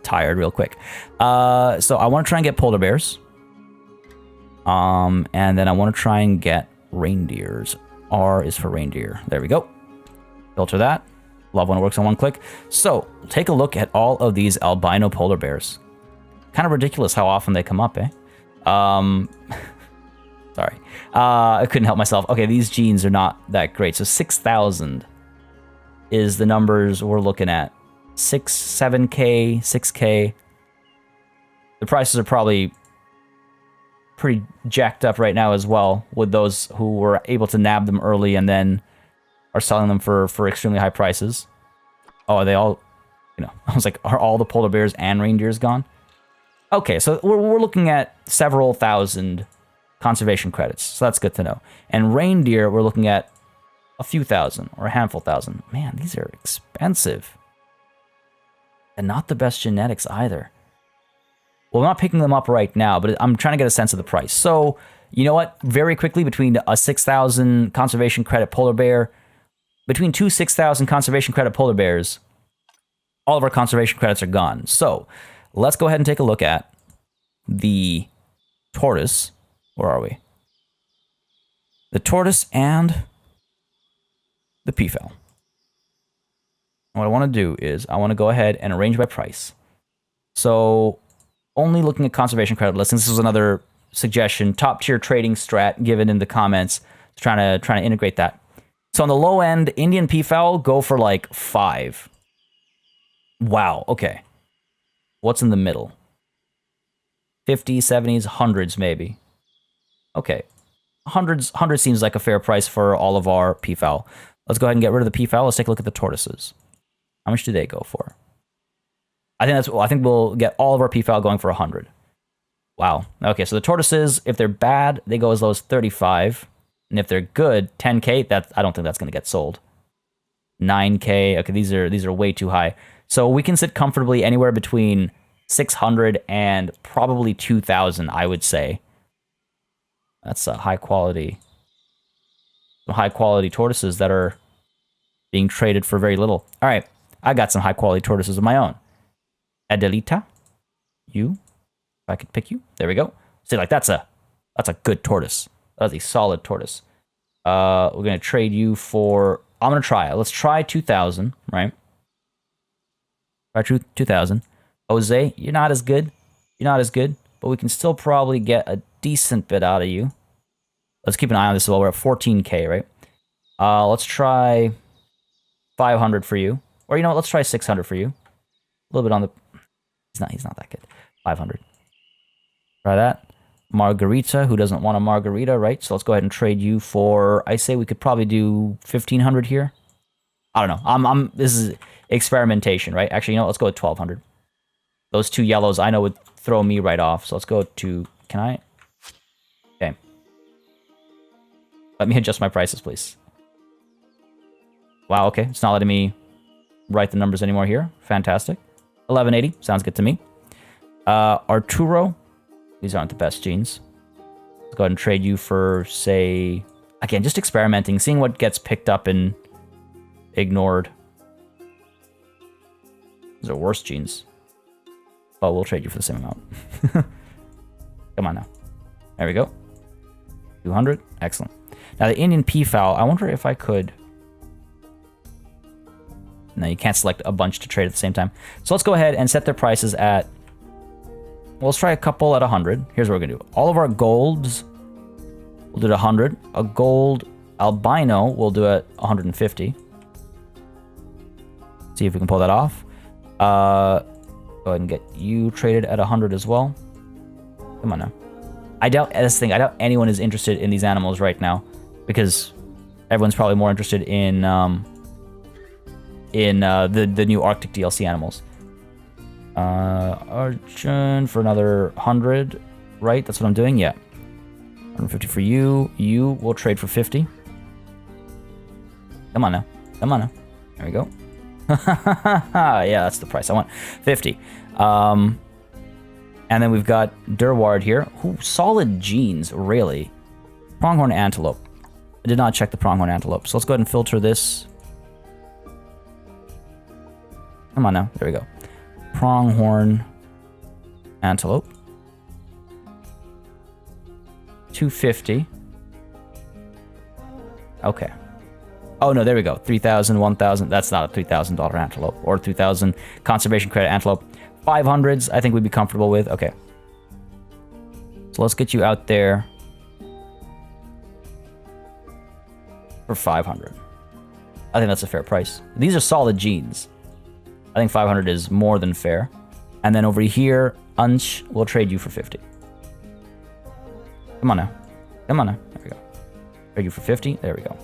tired real quick. So I want to try and get polar bears. And then I want to try and get reindeers. R is for reindeer. There we go. Filter that. Love when it works on one click. So take a look at all of these albino polar bears. Kind of ridiculous how often they come up, eh? Sorry. I couldn't help myself. Okay, these genes are not that great. So 6,000 is the numbers we're looking at. 7K, 6K. The prices are probably pretty jacked up right now as well, with those who were able to nab them early and then are selling them for extremely high prices. Oh, are they all, I was like, are all the polar bears and reindeers gone? Okay, so we're looking at several thousand conservation credits, so that's good to know. And reindeer, we're looking at a few thousand or a handful thousand. Man, these are expensive. And not the best genetics either. Well, I'm not picking them up right now, but I'm trying to get a sense of the price. So, you know what? Very quickly, between a 6,000 conservation credit polar bear, between two 6,000 conservation credit polar bears, all of our conservation credits are gone. So, let's go ahead and take a look at the tortoise. Where are we? The tortoise and the peafowl. What I want to do is I want to go ahead and arrange by price. So, only looking at conservation credit listings. This was another suggestion, top tier trading strat given in the comments. Trying to integrate that. So on the low end, Indian peafowl go for like 5. Wow. Okay. What's in the middle? 50s, 70s, hundreds maybe. Okay. Hundreds seems like a fair price for all of our peafowl. Let's go ahead and get rid of the peafowl. Let's take a look at the tortoises. How much do they go for? I think we'll get all of our peafowl going for 100. Wow. Okay, so the tortoises, if they're bad, they go as low as 35. And if they're good, 10K, I don't think that's going to get sold. 9K. Okay, these are way too high. So we can sit comfortably anywhere between 600 and probably 2,000, I would say. That's a high quality tortoises that are being traded for very little. All right, I got some high quality tortoises of my own. Adelita, you, if I could pick you, there we go. See, like that's a good tortoise. That's a solid tortoise. We're gonna trade you for. I'm gonna try it. Let's try 2,000, right? Try 2,000. Jose, you're not as good. But we can still probably get a decent bit out of you. Let's keep an eye on this as well. We're at 14K, right? Let's try 500 for you, or you know what? Let's try 600 for you. A little bit on the. He's not that good. 500. Try that. Margarita, who doesn't want a margarita, right? So let's go ahead and trade you for, I say we could probably do 1,500 here. I don't know. This is experimentation, right? Actually, let's go with 1,200. Those two yellows, I know with throw me right off. So let's go to... Can I? Okay. Let me adjust my prices, please. Wow, okay. It's not letting me write the numbers anymore here. Fantastic. 1180. Sounds good to me. Arturo. These aren't the best genes. Let's go ahead and trade you for, say... Again, just experimenting, seeing what gets picked up and ignored. These are worse genes. Oh, we'll trade you for the same amount. Come on now. There we go. 200. Excellent. Now, the Indian peafowl, I wonder if I could... No, you can't select a bunch to trade at the same time. So let's go ahead and set their prices at... Well, let's try a couple at 100. Here's what we're going to do. All of our golds, we'll do it 100. A gold albino, we'll do it 150. See if we can pull that off. Go ahead and get you traded at 100 as well. Come on now. I doubt anyone is interested in these animals right now, because everyone's probably more interested in the new Arctic DLC animals. Arjun for another 100, right? That's what I'm doing. Yeah, 150 for you. You will trade for 50. Come on now. Come on now. There we go. Yeah, that's the price I want. 50. And then we've got Durward here. Ooh, solid genes, really. Pronghorn antelope. I did not check the pronghorn antelope. So let's go ahead and filter this. Come on now. There we go. Pronghorn antelope. 250. Okay. Oh, no, there we go. 3,000, 1,000. That's not a $3,000 antelope. Or 3,000 conservation credit antelope. 500s, I think we'd be comfortable with. Okay. So let's get you out there for 500. I think that's a fair price. These are solid genes. I think 500 is more than fair. And then over here, Unch, we'll trade you for 50. Come on now. Come on now. There we go. Trade you for 50. There we go.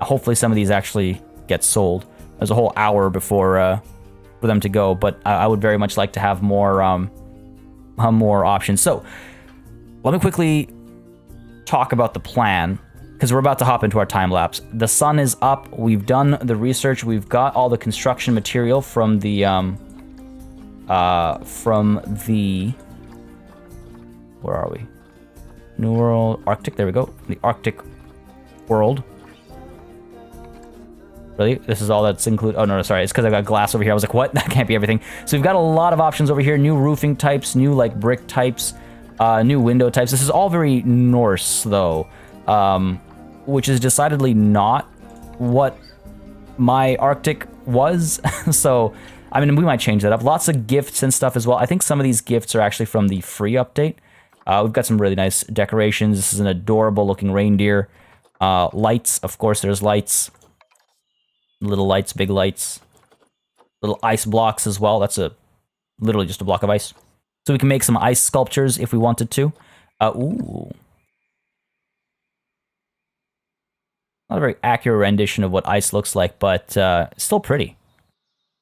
Hopefully some of these actually get sold. There's a whole hour before for them to go, but I would very much like to have more options. So let me quickly talk about the plan, because we're about to hop into our time lapse. The sun is up. We've done the research. We've got all the construction material from the where are we? New World, Arctic. There we go. The Arctic world. Really? This is all that's included? Oh, no, sorry. It's because I got glass over here. I was like, what? That can't be everything. So we've got a lot of options over here. New roofing types, new, like, brick types, new window types. This is all very Norse, though, which is decidedly not what my Arctic was. So, I mean, we might change that up. Lots of gifts and stuff as well. I think some of these gifts are actually from the free update. We've got some really nice decorations. This is an adorable-looking reindeer. Lights, of course, there's lights. Little lights, big lights. Little ice blocks as well. That's literally just a block of ice. So we can make some ice sculptures if we wanted to. Ooh. Not a very accurate rendition of what ice looks like, but still pretty.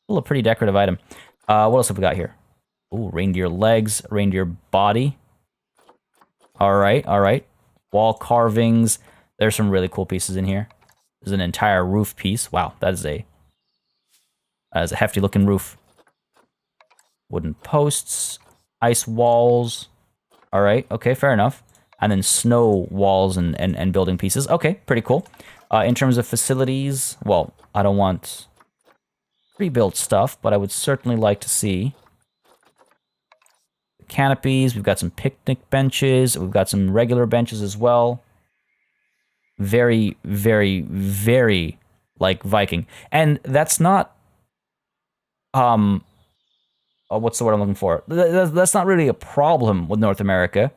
Still a pretty decorative item. What else have we got here? Ooh, reindeer legs, reindeer body. All right, all right. Wall carvings. There's some really cool pieces in here. There's an entire roof piece. Wow, that is a hefty looking roof. Wooden posts, ice walls. All right, okay, fair enough. And then snow walls and building pieces. Okay, pretty cool. In terms of facilities, well, I don't want pre-built stuff, but I would certainly like to see the canopies. We've got some picnic benches. We've got some regular benches as well. Very, very, very like Viking. And that's not, what's the word I'm looking for? That's not really a problem with North America.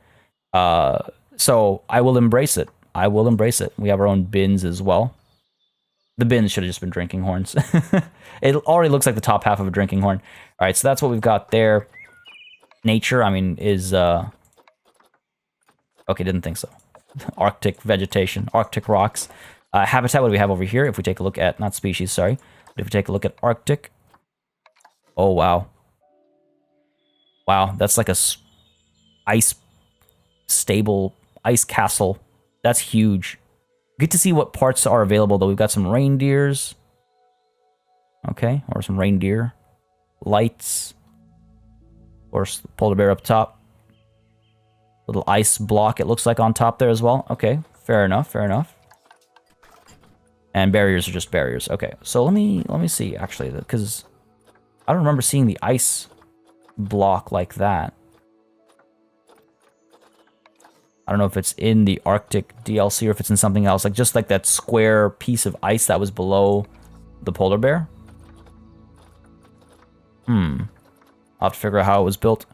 So I will embrace it. I will embrace it. We have our own bins as well. The bins should have just been drinking horns. It already looks like the top half of a drinking horn. All right, so that's what we've got there. Nature, I mean, is, okay, didn't think so. Arctic vegetation, Arctic rocks. Habitat, what do we have over here? If we take a look at, not species, sorry. But if we take a look at Arctic. Oh, wow. Wow, that's like a ice stable, ice castle. That's huge. Good to see what parts are available, though. We've got some reindeers. Okay, or some reindeer. Lights. Of course, the polar bear up top. Little ice block, it looks like, on top there as well. Okay, fair enough, fair enough. And barriers are just barriers. Okay, so let me see, actually, because I don't remember seeing the ice block like that. I don't know if it's in the Arctic DLC or if it's in something else. Like, just like that square piece of ice that was below the polar bear. I'll have to figure out how it was built.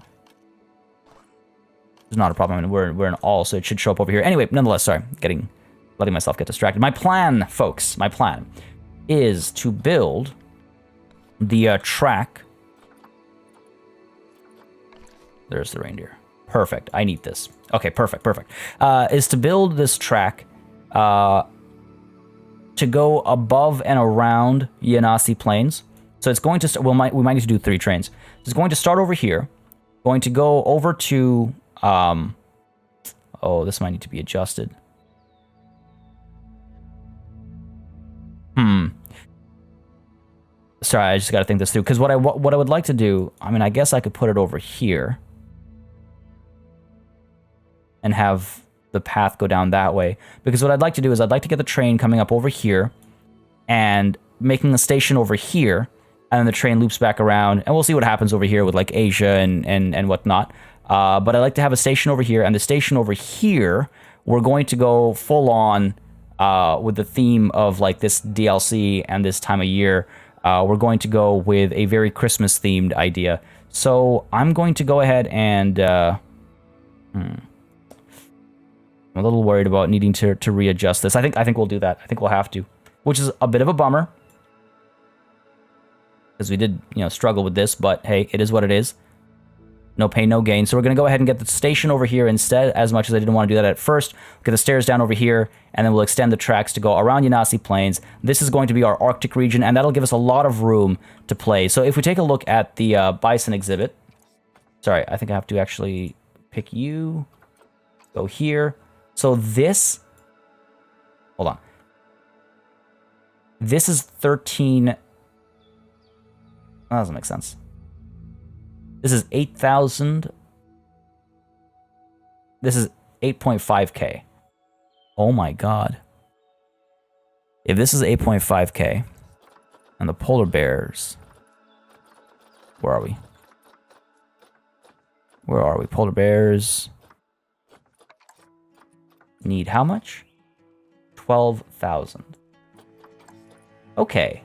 It's not a problem. I mean, we're in all, so it should show up over here. Anyway, nonetheless, sorry. Letting myself get distracted. My plan, folks, my plan is to build the track. There's the reindeer. Perfect. I need this. Okay, perfect, perfect. Is to build this track to go above and around Yanasi Plains. So it's going to... we might need to do 3 trains. It's going to start over here. Going to go over to... oh, this might need to be adjusted. Sorry, I just got to think this through. Because what I would like to do... I mean, I guess I could put it over here. And have the path go down that way. Because what I'd like to do is I'd like to get the train coming up over here. And making the station over here. And then the train loops back around. And we'll see what happens over here with like Asia and whatnot. But I like to have a station over here, and the station over here, we're going to go full on with the theme of like this DLC and this time of year. We're going to go with a very Christmas themed idea. So I'm going to go ahead and I'm a little worried about needing to readjust this. I think we'll do that. I think we'll have to, which is a bit of a bummer because we did, struggle with this, but hey, it is what it is. No pain, no gain. So we're going to go ahead and get the station over here instead, as much as I didn't want to do that at first. Get the stairs down over here, and then we'll extend the tracks to go around Yanasi Plains. This is going to be our Arctic region, and that'll give us a lot of room to play. So if we take a look at the Bison exhibit... Sorry, I think I have to actually pick you. Go here. So this... Hold on. This is 13... That doesn't make sense. This is 8,000. This is 8.5k. Oh my god. If this is 8.5k, and the polar bears... Where are we? Where are we? Polar bears... need how much? 12,000. Okay.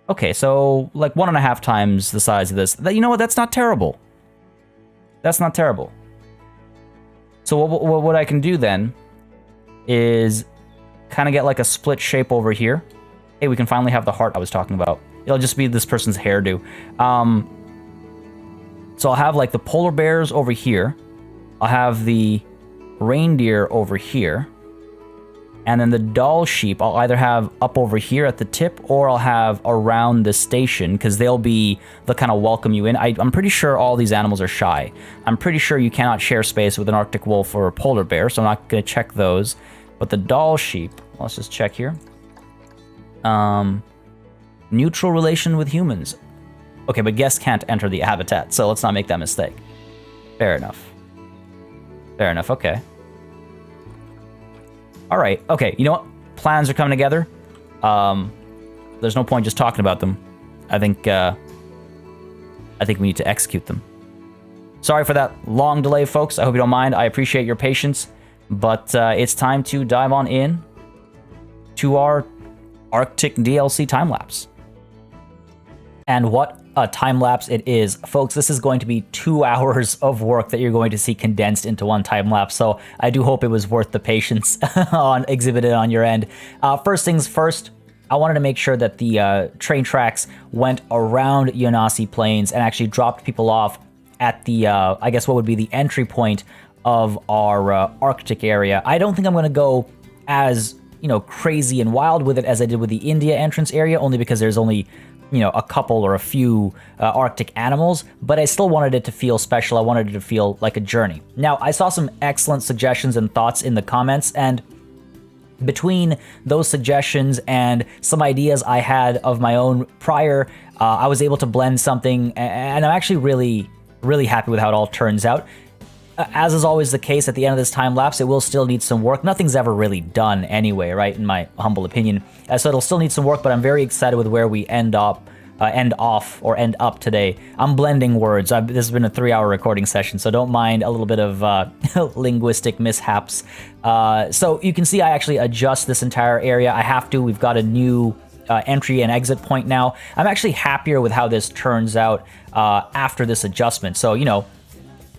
Okay, so like 1.5 times the size of this. You know what? That's not terrible. That's not terrible. So what I can do then is kind of get like a split shape over here. Hey, we can finally have the heart I was talking about. It'll just be this person's hairdo. So I'll have like the polar bears over here. I'll have the reindeer over here. And then the doll sheep, I'll either have up over here at the tip, or I'll have around the station, because they'll kind of welcome you in. I'm pretty sure all these animals are shy. I'm pretty sure you cannot share space with an Arctic wolf or a polar bear, so I'm not going to check those. But the doll sheep, let's just check here. Neutral relation with humans. Okay, but guests can't enter the habitat, so let's not make that mistake. Fair enough. Fair enough, okay. All right, okay, you know what? Plans are coming together. There's no point just talking about them. I think we need to execute them. Sorry for that long delay, folks. I hope you don't mind. I appreciate your patience. But it's time to dive on in to our Arctic DLC time-lapse. And what a time-lapse it is. Folks, this is going to be 2 hours of work that you're going to see condensed into one time-lapse, so I do hope it was worth the patience exhibited on your end. First things first, I wanted to make sure that the train tracks went around Yanasi Plains and actually dropped people off at the, I guess what would be the entry point of our Arctic area. I don't think I'm going to go as, crazy and wild with it as I did with the India entrance area, only because there's only... a couple or a few Arctic animals, but I still wanted it to feel special. I wanted it to feel like a journey. Now, I saw some excellent suggestions and thoughts in the comments, and between those suggestions and some ideas I had of my own prior, I was able to blend something, and I'm actually really, really happy with how it all turns out. As is always the case at the end of this time-lapse, it will still need some work. Nothing's ever really done anyway, right, in my humble opinion. So it'll still need some work, but I'm very excited with where we end up today. I'm blending words. This has been a 3-hour recording session, so don't mind a little bit of linguistic mishaps. So you can see I actually adjust this entire area. I have to. We've got a new entry and exit point now. I'm actually happier with how this turns out after this adjustment. So,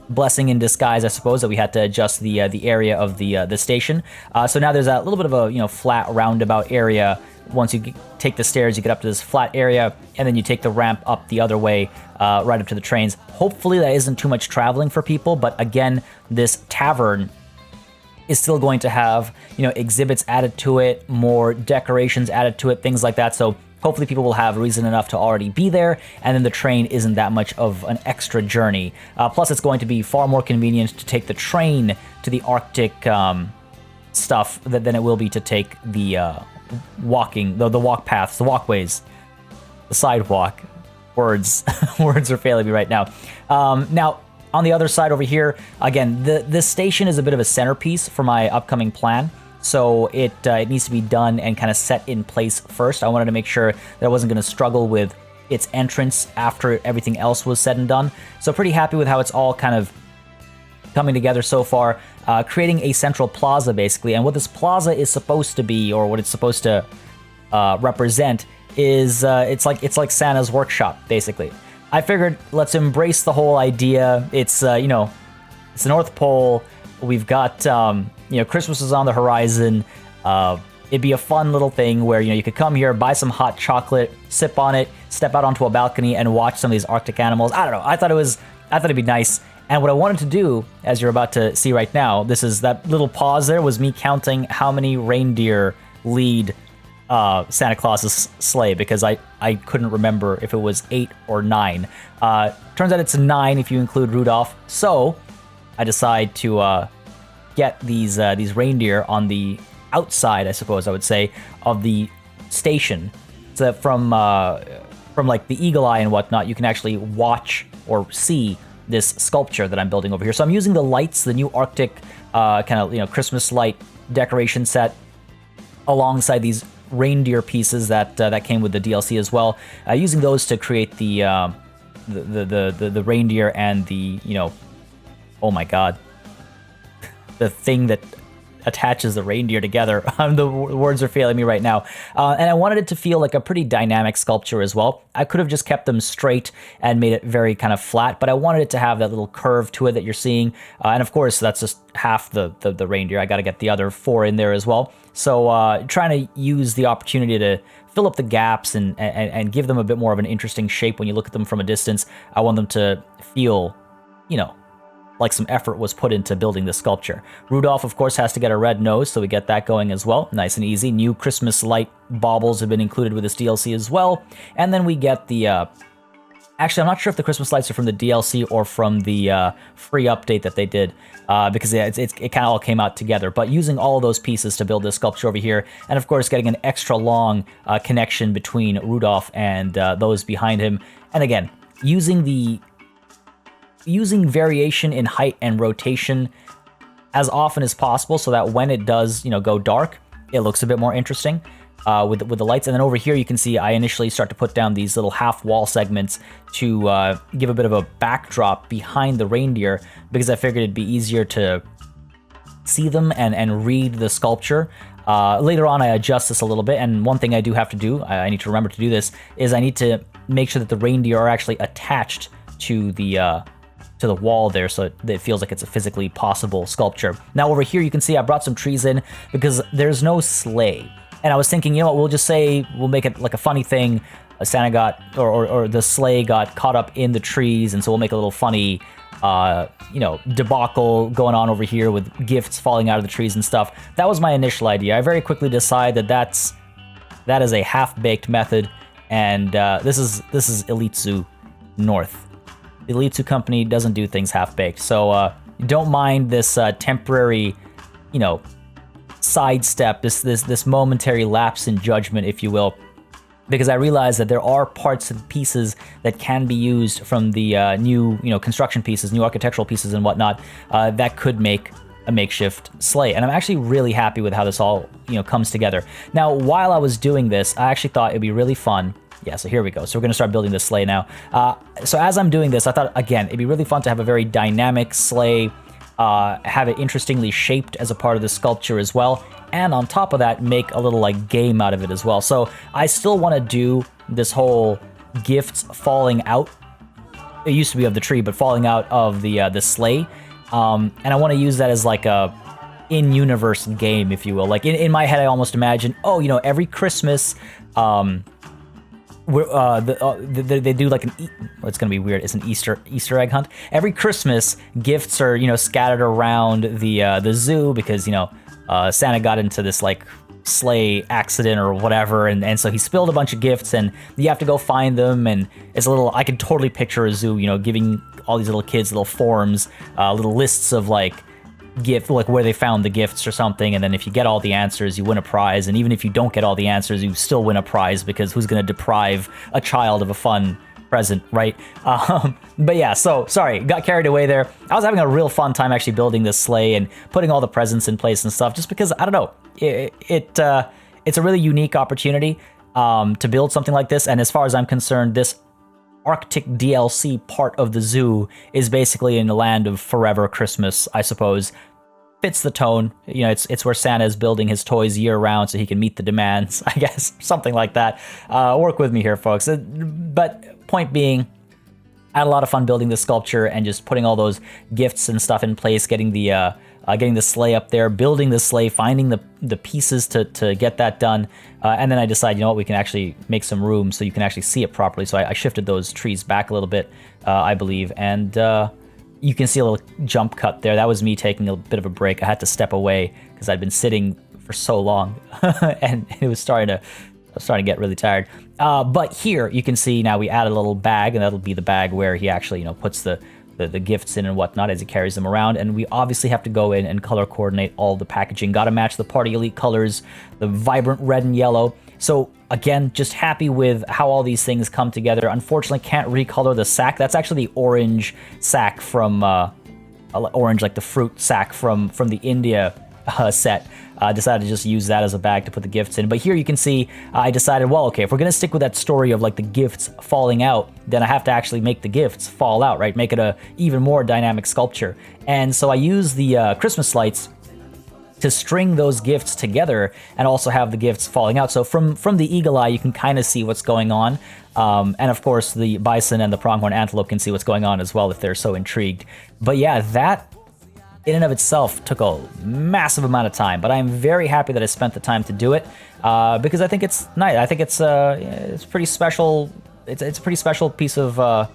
blessing in disguise, I suppose, that we had to adjust the area of the station. So now there's a little bit of a flat roundabout area. Once you take the stairs, you get up to this flat area, and then you take the ramp up the other way, right up to the trains. Hopefully that isn't too much traveling for people, but again, this tavern is still going to have exhibits added to it, more decorations added to it, things like that. So hopefully people will have reason enough to already be there, and then the train isn't that much of an extra journey. Plus, it's going to be far more convenient to take the train to the Arctic stuff than it will be to take the the walk paths, the walkways, the sidewalk. Words are failing me right now. Now, on the other side over here, again, this station is a bit of a centerpiece for my upcoming plan. So it needs to be done and kind of set in place first. I wanted to make sure that I wasn't going to struggle with its entrance after everything else was said and done. So pretty happy with how it's all kind of coming together so far, creating a central plaza basically. And what this plaza is supposed to be, or what it's supposed to represent, is it's like Santa's workshop basically. I figured let's embrace the whole idea. It's it's the North Pole. We've got Christmas is on the horizon. It'd be a fun little thing where you could come here, buy some hot chocolate, sip on it, step out onto a balcony, and watch some of these Arctic animals. I don't know. I thought it'd be nice. And what I wanted to do, as you're about to see right now, that little pause there was me counting how many reindeer lead Santa Claus's sleigh, because I couldn't remember if it was 8 or 9. Turns out it's 9 if you include Rudolph. So I decide to get these reindeer on the outside, I suppose I would say, of the station, so that from like the eagle eye and whatnot, you can actually watch or see this sculpture that I'm building over here. So I'm using the lights, the new Arctic kind of Christmas light decoration set, alongside these reindeer pieces that came with the DLC as well. Using those to create the reindeer and the oh my god, the thing that attaches the reindeer together. The words are failing me right now. And I wanted it to feel like a pretty dynamic sculpture as well. I could have just kept them straight and made it very kind of flat, but I wanted it to have that little curve to it that you're seeing. And of course, that's just half the reindeer. I got to get the other 4 in there as well. So trying to use the opportunity to fill up the gaps and give them a bit more of an interesting shape when you look at them from a distance. I want them to feel, like some effort was put into building the sculpture. Rudolph, of course, has to get a red nose, so we get that going as well. Nice and easy. New Christmas light baubles have been included with this DLC as well. And then we get the... Actually, I'm not sure if the Christmas lights are from the DLC or from the free update that they did, because it kind of all came out together. But using all of those pieces to build this sculpture over here, and of course getting an extra long connection between Rudolph and those behind him. And again, using variation in height and rotation as often as possible, so that when it does, go dark, it looks a bit more interesting with the lights. And then over here, you can see I initially start to put down these little half wall segments to give a bit of a backdrop behind the reindeer, because I figured it'd be easier to see them and read the sculpture. Later on, I adjust this a little bit, and one thing I do have to do, I need to remember to do this, is I need to make sure that the reindeer are actually attached to the wall there, so it feels like it's a physically possible sculpture. Now over here, you can see I brought some trees in because there's no sleigh. And I was thinking, we'll make it like a funny thing. Santa got, or the sleigh got caught up in the trees, and so we'll make a little funny, debacle going on over here with gifts falling out of the trees and stuff. That was my initial idea. I very quickly decided that is a half-baked method, and this is Elite Zoo North. The Elite Zoo company doesn't do things half-baked, so don't mind this temporary, you know, sidestep, this momentary lapse in judgment, if you will, because I realize that there are parts and pieces that can be used from the new, you know, construction pieces, new architectural pieces and whatnot, that could make a makeshift sleigh. And I'm actually really happy with how this all, you know, comes together. Now, while I was doing this, I actually thought it'd be really fun. Yeah, so here we go. So we're gonna start building this sleigh now. So as I'm doing this, I thought, again, it'd be really fun to have a very dynamic sleigh, have it interestingly shaped as a part of the sculpture as well, and on top of that, make a little like game out of it as well. So I still want to do this whole gifts falling out. It used to be of the tree, but falling out of the sleigh, and I want to use that as like a in-universe game, if you will. Like in my head, I almost imagine, oh, you know, every Christmas, they do like well, it's gonna be weird. It's an Easter egg hunt. Every Christmas, gifts are, you know, scattered around the zoo because, you know, Santa got into this like sleigh accident or whatever, and so he spilled a bunch of gifts, and you have to go find them. And it's a little, I can totally picture a zoo, you know, giving all these little kids little forms, little lists of like gift, like where they found the gifts or something, and then if you get all the answers, you win a prize, and even if you don't get all the answers, you still win a prize, because who's going to deprive a child of a fun present, right? But yeah, so sorry, got carried away there. I was having a real fun time actually building this sleigh and putting all the presents in place and stuff, just because, I don't know, it's a really unique opportunity to build something like this. And as far as I'm concerned, this Arctic DLC part of the zoo is basically in the land of forever Christmas, I suppose. Fits the tone. You know, it's where Santa is building his toys year round so he can meet the demands, I guess, something like that. Work with me here, folks. But point being, I had a lot of fun building this sculpture and just putting all those gifts and stuff in place, getting the sleigh up there, building the sleigh, finding the pieces to get that done. And then I decided, you know what, we can actually make some room so you can actually see it properly. So I shifted those trees back a little bit, I believe. And you can see a little jump cut there. That was me taking a bit of a break. I had to step away because I'd been sitting for so long and it was starting to get really tired. But here you can see now we added a little bag, and that'll be the bag where he actually, you know, puts the gifts in and whatnot as he carries them around. And we obviously have to go in and color coordinate all the packaging. Got to match the Party Elite colors, the vibrant red and yellow. So again, just happy with how all these things come together. Unfortunately, can't recolor the sack. That's actually the orange sack from orange, like the fruit sack from the India set. Decided to just use that as a bag to put the gifts in. But here you can see I decided, well, okay, if we're going to stick with that story of like the gifts falling out, then I have to actually make the gifts fall out, right? Make it a even more dynamic sculpture. And so I use the Christmas lights to string those gifts together and also have the gifts falling out. So from the eagle eye, you can kind of see what's going on. And of course, the bison and the pronghorn antelope can see what's going on as well if they're so intrigued. But yeah, that in and of itself took a massive amount of time, but I'm very happy that I spent the time to do it, because I think it's nice. I think it's pretty special. It's a pretty special piece of I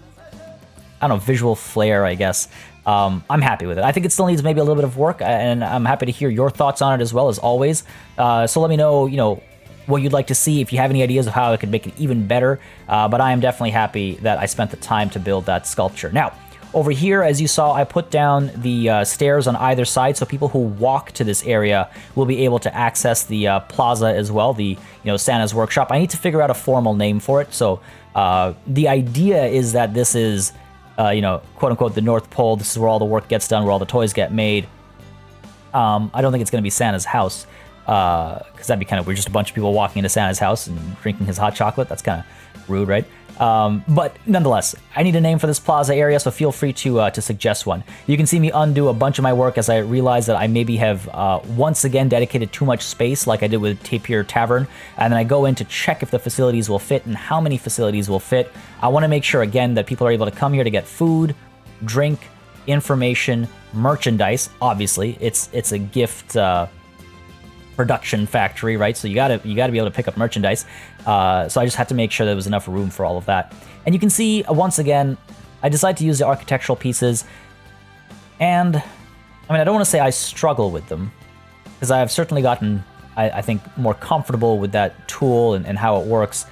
don't know, visual flair, I guess. I'm happy with it. I think it still needs maybe a little bit of work, and I'm happy to hear your thoughts on it as well, as always. So let me know, you know, what you'd like to see, if you have any ideas of how I could make it even better. But I am definitely happy that I spent the time to build that sculpture. Now, over here, as you saw, I put down the stairs on either side, so people who walk to this area will be able to access the plaza as well, the, you know, Santa's workshop. I need to figure out a formal name for it. So the idea is that this is, you know, quote unquote, the North Pole. This is where all the work gets done, where all the toys get made. I don't think it's going to be Santa's house, because that'd be kind of weird, just a bunch of people walking into Santa's house and drinking his hot chocolate. That's kind of rude, right? But nonetheless, I need a name for this plaza area, so feel free to suggest one. You can see me undo a bunch of my work as I realize that I maybe have once again dedicated too much space, like I did with Tapir Tavern, and then I go in to check if the facilities will fit and how many facilities will fit. I want to make sure, again, that people are able to come here to get food, drink, information, merchandise. Obviously, it's a gift production factory, right? So you gotta be able to pick up merchandise. So I just had to make sure there was enough room for all of that. And you can see, once again, I decided to use the architectural pieces. And, I mean, I don't want to say I struggle with them, because I have certainly gotten, I think, more comfortable with that tool and how it works.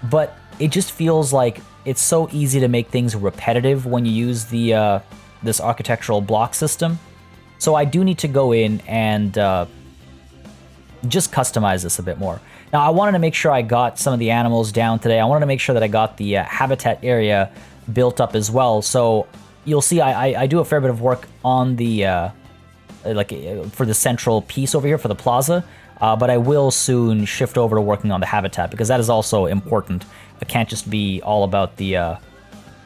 but it just feels like it's so easy to make things repetitive when you use the this architectural block system. So I do need to go in and just customize this a bit more. Now, I wanted to make sure I got some of the animals down today. I wanted to make sure that I got the habitat area built up as well. So you'll see I do a fair bit of work on the for the central piece over here for the plaza, but I will soon shift over to working on the habitat because that is also important. It can't just be all about the,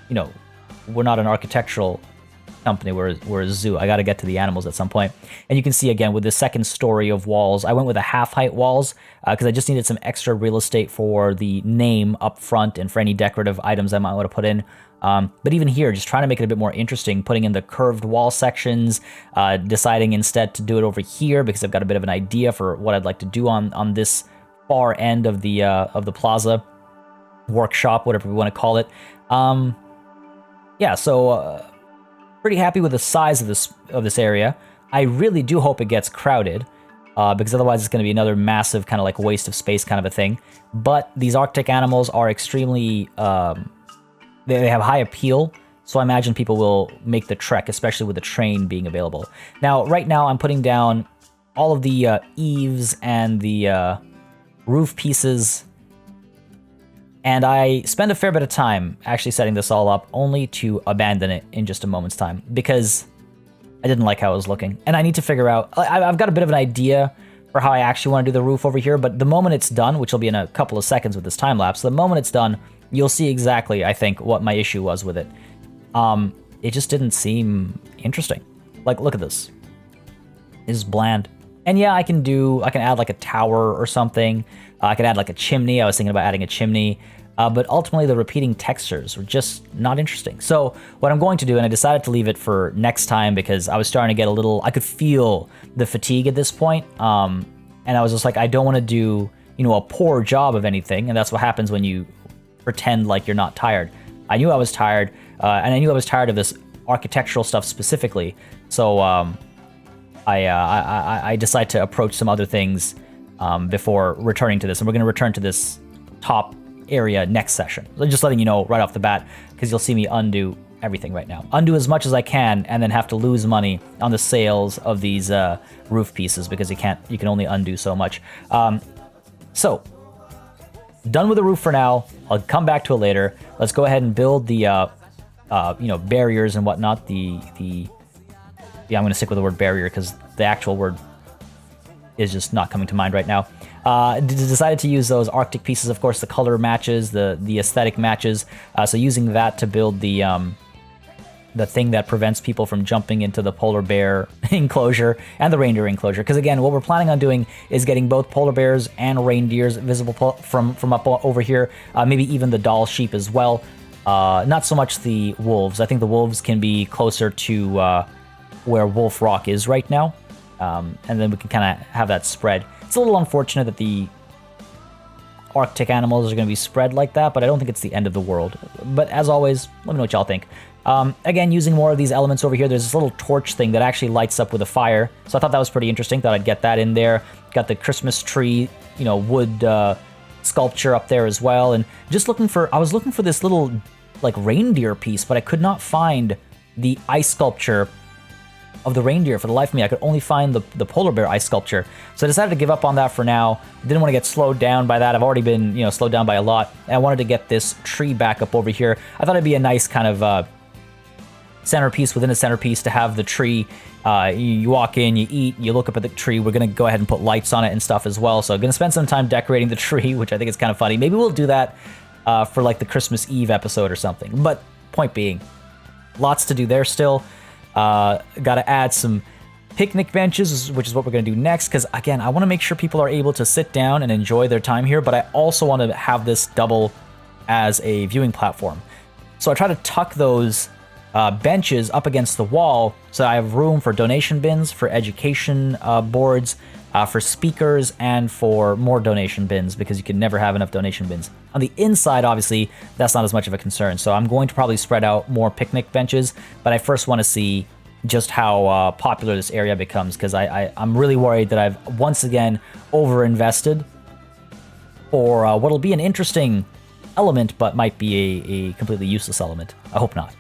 you know, we're not an architectural company, we're a zoo. I got to get to the animals at some point. And you can see again with the second story of walls, I went with a half-height walls because I just needed some extra real estate for the name up front and for any decorative items I might want to put in. But even here, just trying to make it a bit more interesting, putting in the curved wall sections, deciding instead to do it over here because I've got a bit of an idea for what I'd like to do on this far end of the plaza, workshop, whatever we want to call it. Yeah, so pretty happy with the size of this area. I really do hope it gets crowded, because otherwise it's going to be another massive kind of like waste of space kind of a thing. But these Arctic animals are extremely they have high appeal, so I imagine people will make the trek, especially with the train being available. Now, right now, I'm putting down all of the eaves and the roof pieces, and I spend a fair bit of time actually setting this all up, only to abandon it in just a moment's time, because I didn't like how it was looking. And I need to figure out, I've got a bit of an idea for how I actually want to do the roof over here, but the moment it's done, which will be in a couple of seconds with this time lapse, the moment it's done, you'll see exactly, I think, what my issue was with it. It just didn't seem interesting. Like, look at this. It's bland. And yeah, I can add like a tower or something. I could add like a chimney. I was thinking about adding a chimney. But ultimately the repeating textures were just not interesting. So what I'm going to do, and I decided to leave it for next time because I was starting to get a little, I could feel the fatigue at this point. And I was just like, I don't want to do, a poor job of anything. And that's what happens when you pretend like you're not tired. I knew I was tired, and I knew I was tired of this architectural stuff specifically. So I decided to approach some other things before returning to this. And we're going to return to this top area next session. So just letting you know right off the bat, because you'll see me undo everything right now. Undo as much as I can, and then have to lose money on the sales of these roof pieces because you can only undo so much. So done with the roof for now. I'll come back to it later. Let's go ahead and build the barriers and whatnot. I'm going to stick with the word barrier because the actual word is just not coming to mind right now. Decided to use those Arctic pieces. Of course, the color matches, the aesthetic matches. So using that to build the thing that prevents people from jumping into the polar bear enclosure and the reindeer enclosure. Because again, what we're planning on doing is getting both polar bears and reindeers visible from up over here. Maybe even the doll sheep as well. Not so much the wolves. I think the wolves can be closer to where Wolf Rock is right now. And then we can kind of have that spread. It's a little unfortunate that the Arctic animals are going to be spread like that, but I don't think it's the end of the world. But as always, let me know what y'all think. Again, using more of these elements over here, there's this little torch thing that actually lights up with a fire. So I thought that was pretty interesting. Thought I'd get that in there. Got the Christmas tree, wood sculpture up there as well. And just I was looking for this little like reindeer piece, but I could not find the ice sculpture of the reindeer for the life of me. I could only find the polar bear ice sculpture. So I decided to give up on that for now. Didn't want to get slowed down by that. I've already been, slowed down by a lot. And I wanted to get this tree back up over here. I thought it'd be a nice kind of centerpiece within a centerpiece to have the tree. You walk in, you eat, you look up at the tree. We're going to go ahead and put lights on it and stuff as well. So I'm going to spend some time decorating the tree, which I think is kind of funny. Maybe we'll do that for like the Christmas Eve episode or something. But point being, lots to do there still. Got to add some picnic benches, which is what we're going to do next, because again, I want to make sure people are able to sit down and enjoy their time here, but I also want to have this double as a viewing platform. So I try to tuck those benches up against the wall so I have room for donation bins, for education boards, for speakers, and for more donation bins, because you can never have enough donation bins. On the inside, obviously, that's not as much of a concern, so I'm going to probably spread out more picnic benches, but I first want to see just how popular this area becomes, because I'm really worried that I've once again overinvested for what'll be an interesting element, but might be a completely useless element. I hope not.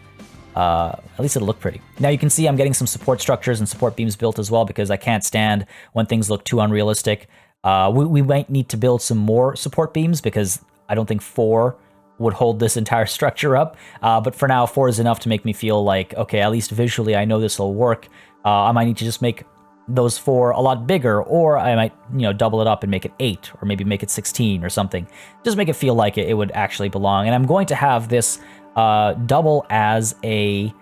At least it'll look pretty. Now you can see I'm getting some support structures and support beams built as well because I can't stand when things look too unrealistic. We might need to build some more support beams because I don't think 4 would hold this entire structure up. But for now, 4 is enough to make me feel like, okay, at least visually I know this will work. I might need to just make those 4 a lot bigger, or I might, double it up and make it 8, or maybe make it 16 or something. Just make it feel like it would actually belong. And I'm going to have this double as a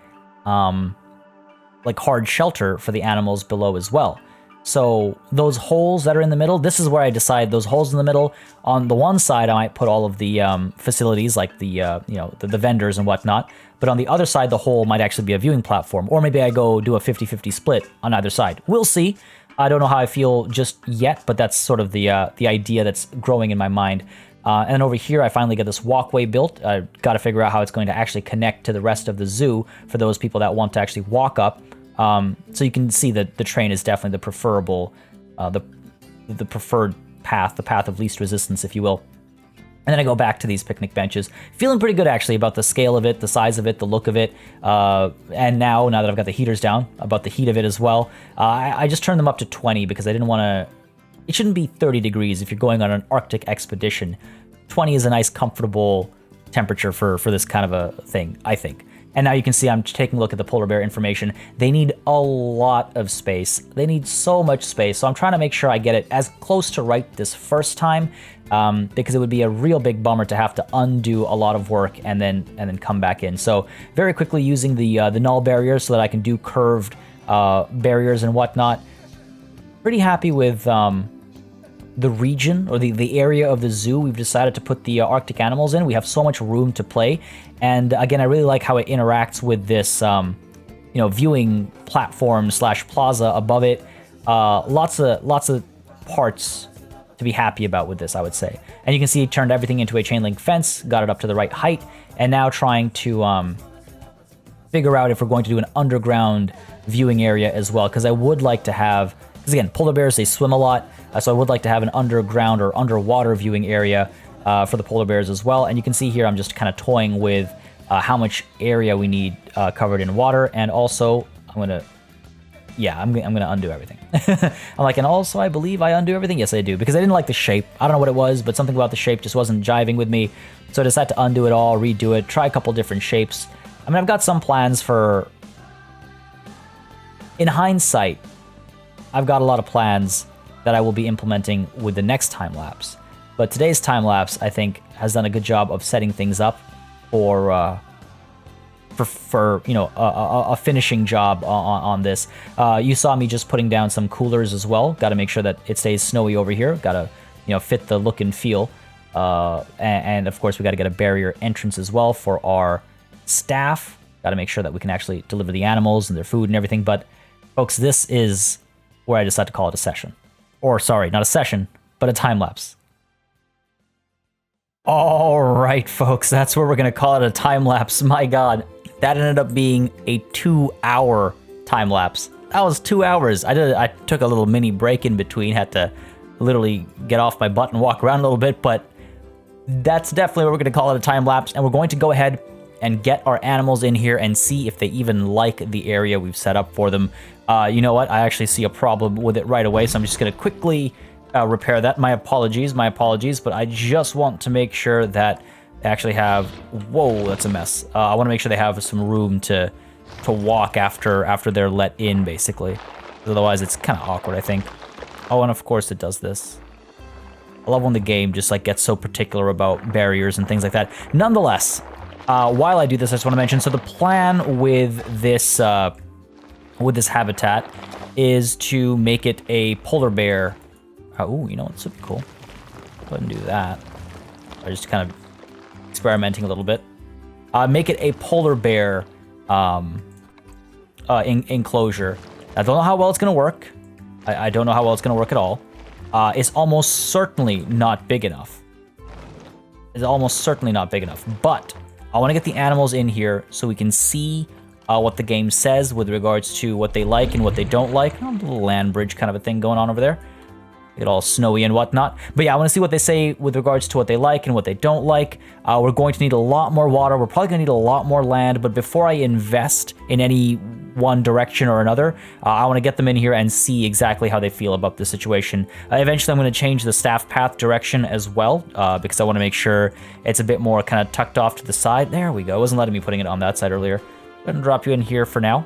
like hard shelter for the animals below as well. So those holes that are in the middle, this is where I decide those holes in the middle. On the one side, I might put all of the facilities, like the vendors and whatnot. But on the other side, the hole might actually be a viewing platform. Or maybe I go do a 50-50 split on either side. We'll see. I don't know how I feel just yet, but that's sort of the idea that's growing in my mind. And over here, I finally get this walkway built. I've got to figure out how it's going to actually connect to the rest of the zoo for those people that want to actually walk up. So you can see that the train is definitely the preferable, the preferred path, the path of least resistance, if you will. And then I go back to these picnic benches, feeling pretty good actually about the scale of it, the size of it, the look of it. And now that I've got the heaters down, about the heat of it as well, I just turned them up to 20 because I didn't want to. It shouldn't be 30 degrees if you're going on an Arctic expedition. 20 is a nice, comfortable temperature for this kind of a thing, I think. And now you can see I'm taking a look at the polar bear information. They need a lot of space. They need so much space. So I'm trying to make sure I get it as close to right this first time, because it would be a real big bummer to have to undo a lot of work and then come back in. So very quickly using the null barriers so that I can do curved barriers and whatnot. Pretty happy with the region or the area of the zoo we've decided to put the Arctic animals in. We have so much room to play. And again, I really like how it interacts with this, viewing platform / plaza above it. Lots of parts to be happy about with this, I would say. And you can see it turned everything into a chain link fence, got it up to the right height, and now trying to figure out if we're going to do an underground viewing area as well, because I would like to have, because again, polar bears, they swim a lot, so I would like to have an underground or underwater viewing area for the polar bears as well. And you can see here I'm just kind of toying with how much area we need covered in water, and also I'm gonna undo everything. I'm like, and also I believe I undo everything. Yes, I do, because I didn't like the shape. I don't know what it was, but something about the shape just wasn't jiving with me. So I decided to undo it all, redo it, try a couple different shapes. I mean, I've got some plans for. In hindsight, I've got a lot of plans that I will be implementing with the next time lapse. But today's time lapse, I think, has done a good job of setting things up for a finishing job on this. You saw me just putting down some coolers as well. Got to make sure that it stays snowy over here. Got to fit the look and feel. And of course, we got to get a barrier entrance as well for our staff. Got to make sure that we can actually deliver the animals and their food and everything. But folks, this is where I decided to call it a session. Or sorry, not a session, but a time lapse. All right, folks, that's where we're going to call it a time lapse. My God, that ended up being a 2-hour time lapse. That was 2 hours. I took a little mini break in between, had to literally get off my butt and walk around a little bit, but that's definitely what we're going to call it a time lapse. And we're going to go ahead and get our animals in here and see if they even like the area we've set up for them. You know what? I actually see a problem with it right away, so I'm just going to quickly repair that. My apologies, but I just want to make sure that they actually have... Whoa, that's a mess. I want to make sure they have some room to walk after they're let in, basically. Otherwise, it's kind of awkward, I think. Oh, and of course it does this. I love when the game just gets so particular about barriers and things like that. Nonetheless, while I do this, I just want to mention, so the plan with this habitat is to make it a polar bear. Oh, you know what? This would be cool. Go ahead and do that. I'm just kind of experimenting a little bit. Make it a polar bear enclosure. I don't know how well it's going to work. I don't know how well it's going to work at all. It's almost certainly not big enough. It's almost certainly not big enough. But I want to get the animals in here so we can see what the game says with regards to what they like and what they don't like. A little land bridge kind of a thing going on over there. get all snowy and whatnot. But yeah, I want to see what they say with regards to what they like and what they don't like. We're going to need a lot more water. We're probably going to need a lot more land. But before I invest in any one direction or another, I want to get them in here and see exactly how they feel about the situation. Eventually, I'm going to change the staff path direction as well, because I want to make sure it's a bit more kind of tucked off to the side. There we go. It wasn't letting me putting it on that side earlier. I'm going to drop you in here for now,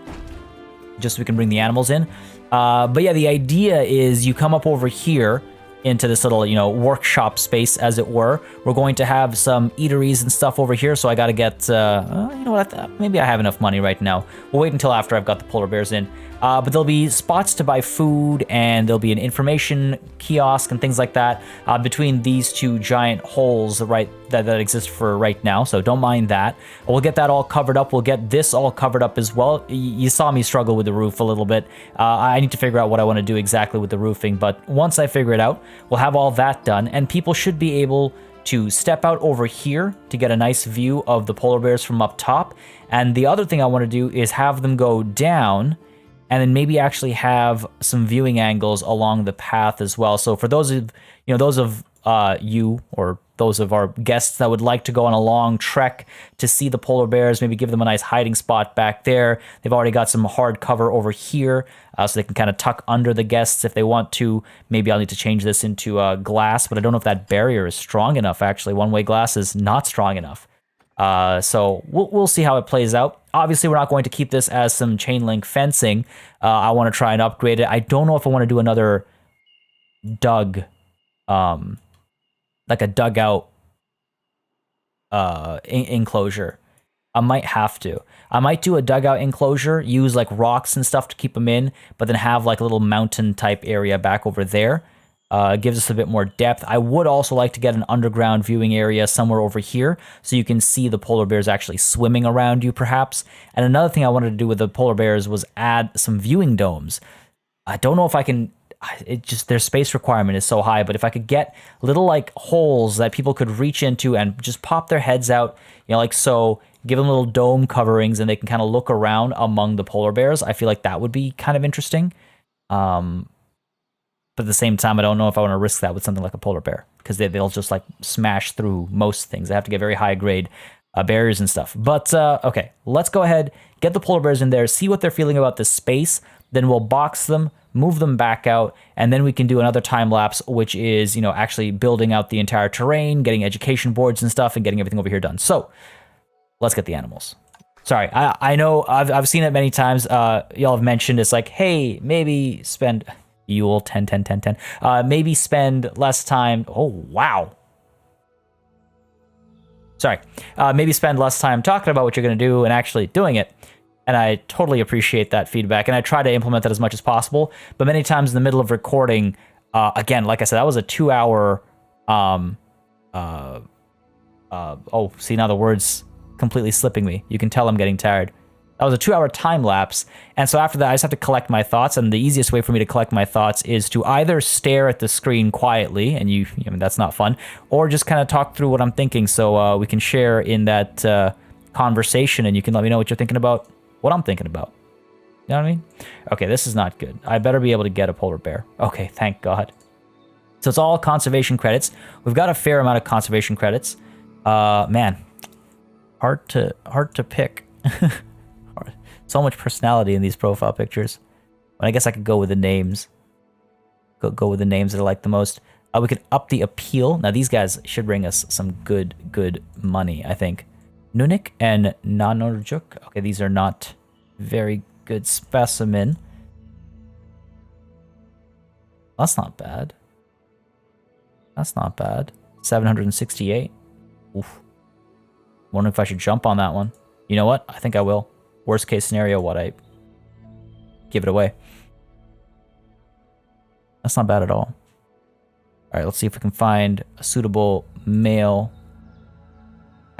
just so we can bring the animals in. But yeah, the idea is you come up over here into this little, workshop space, as it were. We're going to have some eateries and stuff over here, so I gotta get, maybe I have enough money right now. We'll wait until after I've got the polar bears in. But there'll be spots to buy food, and there'll be an information kiosk and things like that between these two giant holes that exist for right now, so don't mind that. We'll get that all covered up. We'll get this all covered up as well. You saw me struggle with the roof a little bit. I need to figure out what I want to do exactly with the roofing, but once I figure it out, we'll have all that done, and people should be able to step out over here to get a nice view of the polar bears from up top. And the other thing I want to do is have them go down, and then maybe actually have some viewing angles along the path as well. So for those of you or those of our guests that would like to go on a long trek to see the polar bears, maybe give them a nice hiding spot back there. They've already got some hard cover over here, so they can kind of tuck under the guests if they want to. Maybe I'll need to change this into glass, but I don't know if that barrier is strong enough, actually. One-way glass is not strong enough. So we'll see how it plays out. Obviously, we're not going to keep this as some chain link fencing. I want to try and upgrade it. I don't know if I want to do another dug, like a dugout enclosure. I might have to. I might do a dugout enclosure, use like rocks and stuff to keep them in, but then have like a little mountain type area back over there. Gives us a bit more depth. I would also like to get an underground viewing area somewhere over here so you can see the polar bears actually swimming around you, perhaps. And another thing I wanted to do with the polar bears was add some viewing domes. I don't know if I can. Their space requirement is so high, but if I could get little like holes that people could reach into and just pop their heads out, like so, give them little dome coverings and they can kind of look around among the polar bears, I feel like that would be kind of interesting. But at the same time, I don't know if I want to risk that with something like a polar bear, because they'll just like smash through most things. They have to get very high grade barriers and stuff. But okay, let's go ahead, get the polar bears in there, see what they're feeling about this space. Then we'll box them, move them back out, and then we can do another time lapse, which is, actually building out the entire terrain, getting education boards and stuff, and getting everything over here done. So let's get the animals. Sorry, I know I've seen it many times. Y'all have mentioned it's like, hey, maybe spend Yule 10. Maybe spend less time. Oh wow. Sorry. Maybe spend less time talking about what you're going to do and actually doing it. And I totally appreciate that feedback, and I try to implement that as much as possible. But many times in the middle of recording, again, like I said, that was a 2-hour. See, now the words completely slipping me. You can tell I'm getting tired. That was a 2-hour time lapse, and so after that, I just have to collect my thoughts. And the easiest way for me to collect my thoughts is to either stare at the screen quietly, and that's not fun, or just kind of talk through what I'm thinking, so we can share in that conversation, and you can let me know what you're thinking about. What I'm thinking about. You know what I mean? Okay, this is not good. I better be able to get a polar bear. Okay, thank God. So it's all conservation credits. We've got a fair amount of conservation credits. Man, hard to pick. So much personality in these profile pictures. But I guess I could go with the names. Go with the names that I like the most. We could up the appeal. Now these guys should bring us some good money, I think. Nunik and Nanorjuk. Okay, these are not very good specimen. That's not bad. That's not bad. 768. Oof. Wondering if I should jump on that one. You know what? I think I will. Worst case scenario, I give it away. That's not bad at all. All right, let's see if we can find a suitable male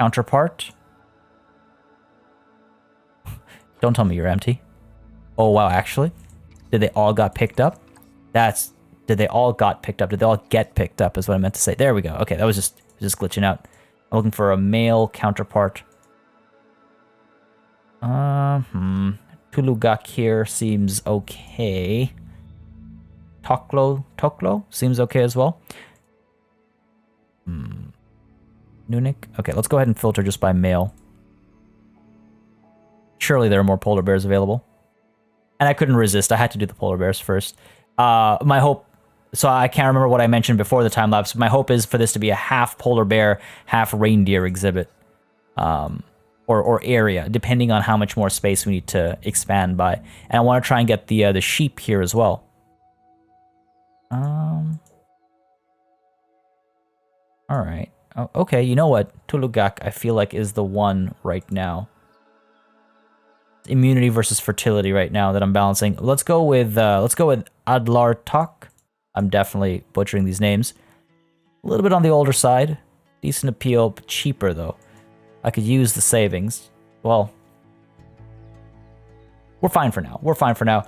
counterpart. Don't tell me you're empty. Oh, wow, actually? Did they all got picked up? Did they all got picked up? Did they all get picked up is what I meant to say. There we go. Okay, that was just glitching out. I'm looking for a male counterpart. Tulugak here seems okay. Toklo seems okay as well. Nunnik. Okay, let's go ahead and filter just by male. Surely there are more polar bears available. And I couldn't resist. I had to do the polar bears first. My hope... So I can't remember what I mentioned before the time lapse. My hope is for this to be a half polar bear, half reindeer exhibit. Or area, depending on how much more space we need to expand by. And I want to try and get the sheep here as well. Alright. Oh, okay, you know what? Tulugak, I feel like, is the one right now. Immunity versus fertility right now that I'm balancing. Let's go with Adlartok. I'm definitely butchering these names. A little bit on the older side. Decent appeal, but cheaper though. I could use the savings. Well, we're fine for now. We're fine for now.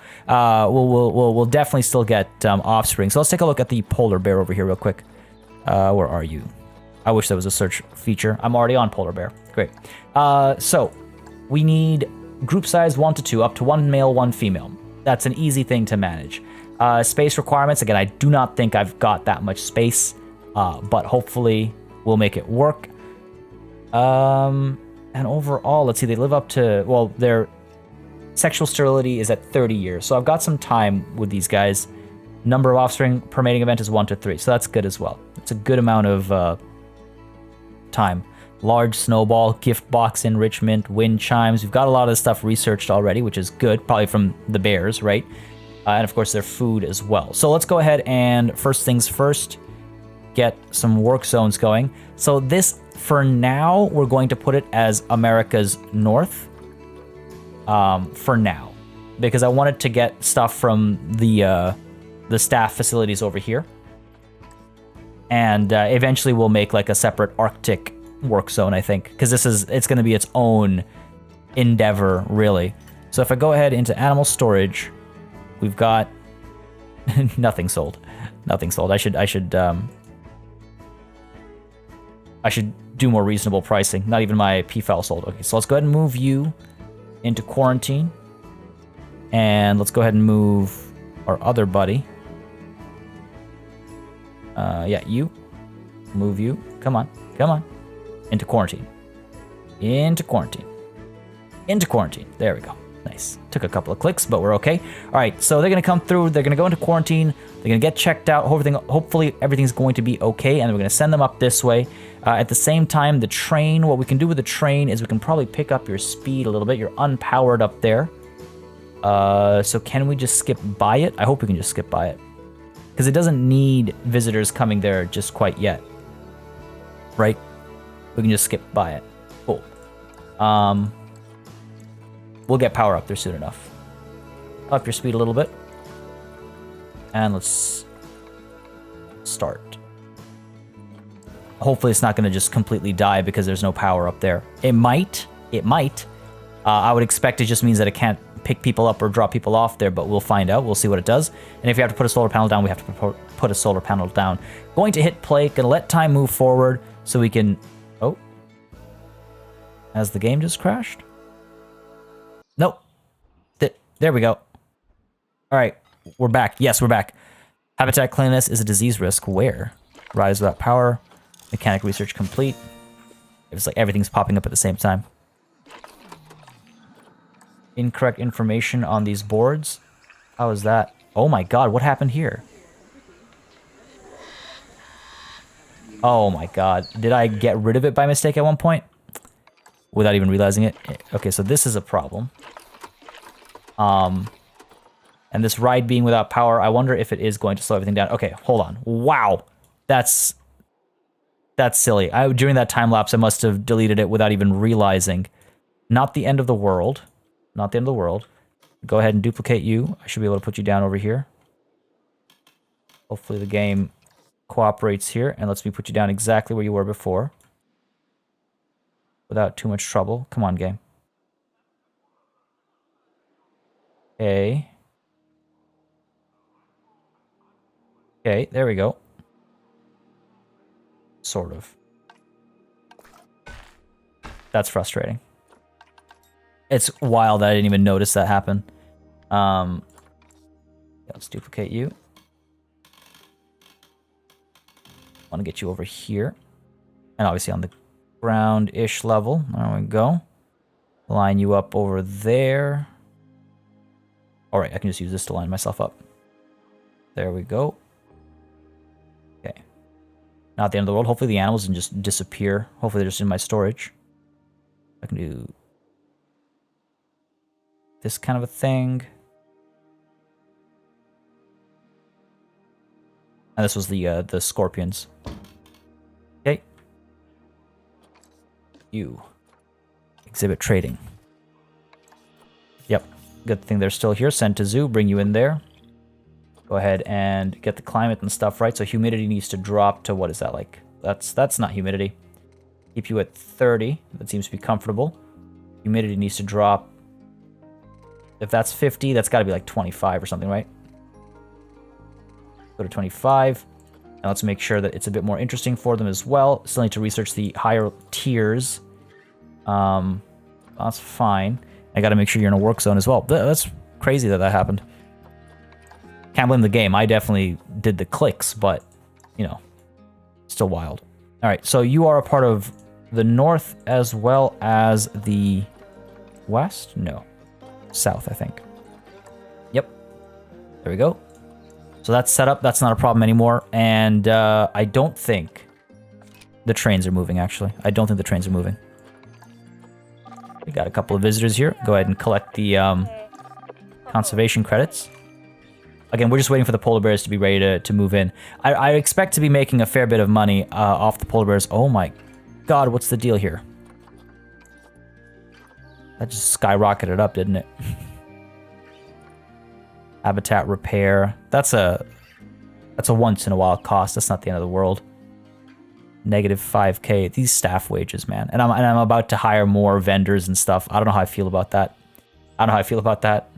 We'll definitely still get offspring. So let's take a look at the polar bear over here real quick. Where are you? I wish there was a search feature. I'm already on polar bear. Great. So we need group size 1 to 2, up to 1 male, 1 female. That's an easy thing to manage. Space requirements, again, I do not think I've got that much space, but hopefully we'll make it work. And overall, let's see, they live up to, well, their sexual sterility is at 30 years. So I've got some time with these guys. Number of offspring per mating event is 1 to 3. So that's good as well. It's a good amount of time. Large snowball, gift box enrichment, wind chimes. We've got a lot of this stuff researched already, which is good, probably from the bears, right? And of course their food as well. So let's go ahead and first things first, get some work zones going. So this, for now, we're going to put it as America's North, for now, because I wanted to get stuff from the staff facilities over here, and eventually we'll make like a separate Arctic work zone, I think, because it's going to be its own endeavor, really. So if I go ahead into animal storage, we've got nothing sold. Nothing sold. I should do more reasonable pricing. Not even my P-file sold. Okay, so let's go ahead and move you into quarantine. And let's go ahead and move our other buddy. Yeah, you. Move you. Come on. Come on. Into quarantine. Into quarantine. Into quarantine. There we go. Nice. Took a couple of clicks, but we're okay. All right, so they're going to come through. They're going to go into quarantine. They're going to get checked out. Hopefully everything's going to be okay, and we're going to send them up this way. At the same time, the train, what we can do with the train is we can probably pick up your speed a little bit. You're unpowered up there. So can we just skip by it? I hope we can just skip by it, because it doesn't need visitors coming there just quite yet. Right? We can just skip by it. Cool. We'll get power up there soon enough. Up your speed a little bit. And let's start. Hopefully it's not going to just completely die because there's no power up there. It might. It might. I would expect it just means that it can't pick people up or drop people off there, but we'll find out. We'll see what it does. And if you have to put a solar panel down, we have to put a solar panel down. Going to hit play. Going to let time move forward so we can... Oh. Has the game just crashed? Nope. There we go. All right. We're back. Yes, we're back. Habitat cleanliness is a disease risk. Where? Rise without power. Mechanic research complete. It's like everything's popping up at the same time. Incorrect information on these boards. How is that? Oh my god, what happened here? Oh my god. Did I get rid of it by mistake at one point? Without even realizing it? Okay, so this is a problem. And this ride being without power, I wonder if it is going to slow everything down. Okay, hold on. Wow. That's silly. During that time lapse, I must have deleted it without even realizing. Not the end of the world. Not the end of the world. Go ahead and duplicate you. I should be able to put you down over here. Hopefully the game cooperates here and lets me put you down exactly where you were before. Without too much trouble. Come on, game. Okay. Okay, there we go. Sort of. That's frustrating. It's wild that I didn't even notice that happen. Let's duplicate you. Want to get you over here. And obviously on the ground-ish level. There we go. Line you up over there. Alright, I can just use this to line myself up. There we go. Okay. Not the end of the world. Hopefully the animals can just disappear. Hopefully they're just in my storage. I can do this kind of a thing. And this was the scorpions. Okay. You. Exhibit trading. Yep. Good thing they're still here. Send to zoo. Bring you in there. Go ahead and get the climate and stuff right. So humidity needs to drop to, what is that like? That's not humidity. Keep you at 30. That seems to be comfortable. Humidity needs to drop. If that's 50, that's got to be like 25 or something, right? Go to 25. And let's make sure that it's a bit more interesting for them as well. Still need to research the higher tiers. That's fine. I got to make sure you're in a work zone as well. That's crazy that happened. Can't blame the game. I definitely did the clicks, but, you know, still wild. All right, so you are a part of the north as well as the west? No. South, I think. Yep. There we go. So that's set up. That's not a problem anymore. And I don't think the trains are moving, actually. I don't think the trains are moving. We got a couple of visitors here. Go ahead and collect the conservation credits. Again, we're just waiting for the polar bears to be ready to move in. I expect to be making a fair bit of money off the polar bears. Oh my god, what's the deal here? That just skyrocketed up, didn't it? Habitat repair. That's a once in a while cost. That's not the end of the world. Negative 5k. These staff wages, man. And I'm about to hire more vendors and stuff. I don't know how I feel about that. I don't know how I feel about that.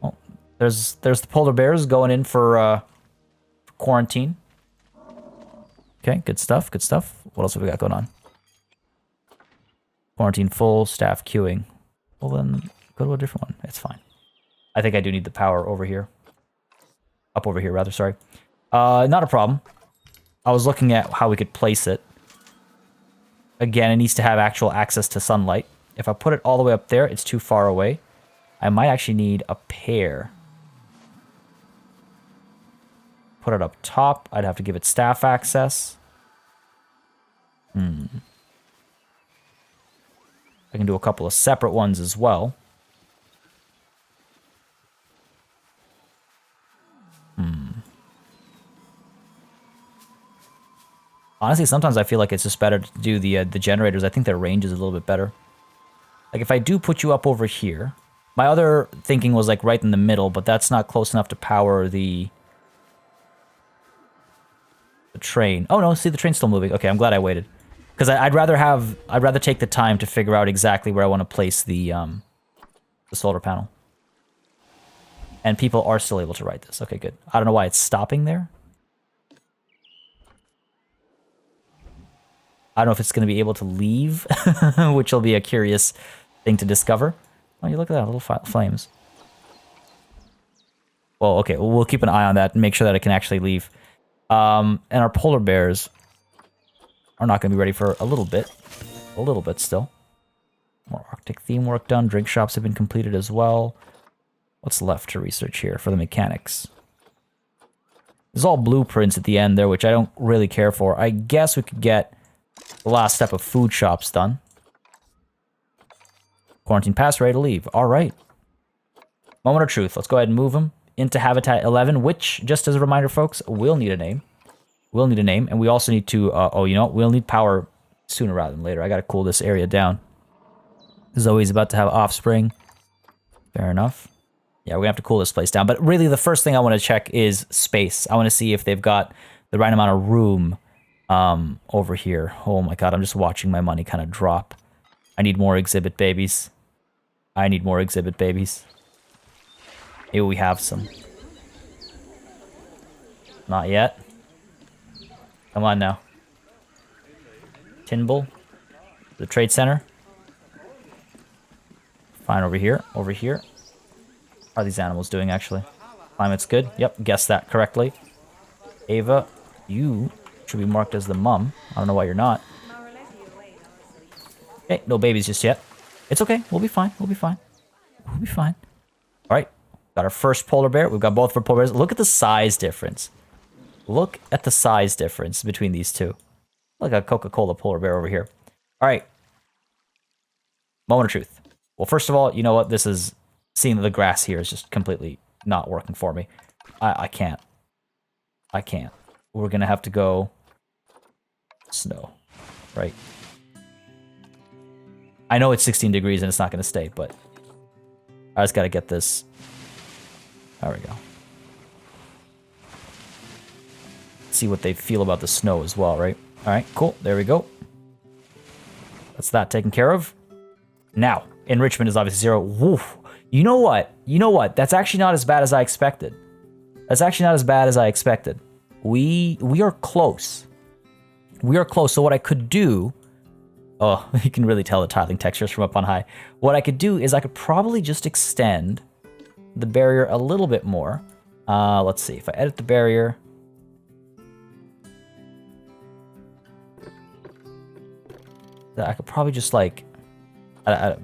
Well, there's the polar bears going in for quarantine. Okay, good stuff. Good stuff. What else have we got going on? Quarantine full, staff queuing. Well then, go to a different one. It's fine. I think I do need the power over here. Up over here, rather, sorry. Not a problem. I was looking at how we could place it. Again, it needs to have actual access to sunlight. If I put it all the way up there, it's too far away. I might actually need a pair. Put it up top. I'd have to give it staff access. I can do a couple of separate ones as well. Honestly, sometimes I feel like it's just better to do the generators. I think their range is a little bit better. Like, if I do put you up over here... My other thinking was, like, right in the middle, but that's not close enough to power the train. Oh, no, see, the train's still moving. Okay, I'm glad I waited. Because I'd rather take the time to figure out exactly where I want to place the solar panel. And people are still able to write this. Okay, good. I don't know why it's stopping there. I don't know if it's going to be able to leave, which will be a curious thing to discover. Oh, you look at that, little flames. Well, okay, we'll keep an eye on that and make sure that it can actually leave. And our polar bears are not going to be ready for a little bit. A little bit still. More Arctic theme work done. Drink shops have been completed as well. What's left to research here for the mechanics? There's all blueprints at the end there, which I don't really care for. I guess we could get the last step of food shops done. Quarantine pass, ready to leave. All right. Moment of truth. Let's go ahead and move them into Habitat 11, which, just as a reminder, folks, will need a name. We'll need a name, and we also need to, oh, you know what? We'll need power sooner rather than later. I gotta cool this area down. Zoe's about to have offspring. Fair enough. Yeah, we're gonna have to cool this place down. But really, the first thing I want to check is space. I want to see if they've got the right amount of room over here. Oh my god, I'm just watching my money kind of drop. I need more exhibit babies. I need more exhibit babies. Maybe we have some. Not yet. Come on now. Tinbull. The trade center. Fine, over here. Over here. How are these animals doing, actually? Climate's good. Yep, guessed that correctly. Ava, you should be marked as the mum. I don't know why you're not. Okay, no babies just yet. It's okay. We'll be fine. We'll be fine. We'll be fine. All right. Got our first polar bear. We've got both of our polar bears. Look at the size difference. Look at the size difference between these two. Like a Coca-Cola polar bear over here. All right. Moment of truth. Well, first of all, you know what? This is... Seeing the grass here is just completely not working for me. I can't. I can't. We're going to have to go... Snow. Right. I know it's 16 degrees and it's not going to stay, but... I just got to get this... There we go. See what they feel about the snow as well, right? Alright, cool. There we go. That's that taken care of. Now, enrichment is obviously 0. Woof. You know what? You know what? That's actually not as bad as I expected. That's actually not as bad as I expected. We are close. We are close. So what I could do... Oh, you can really tell the tiling textures from up on high. What I could do is I could probably just extend the barrier a little bit more. Let's see. If I edit the barrier... I could probably just like... Let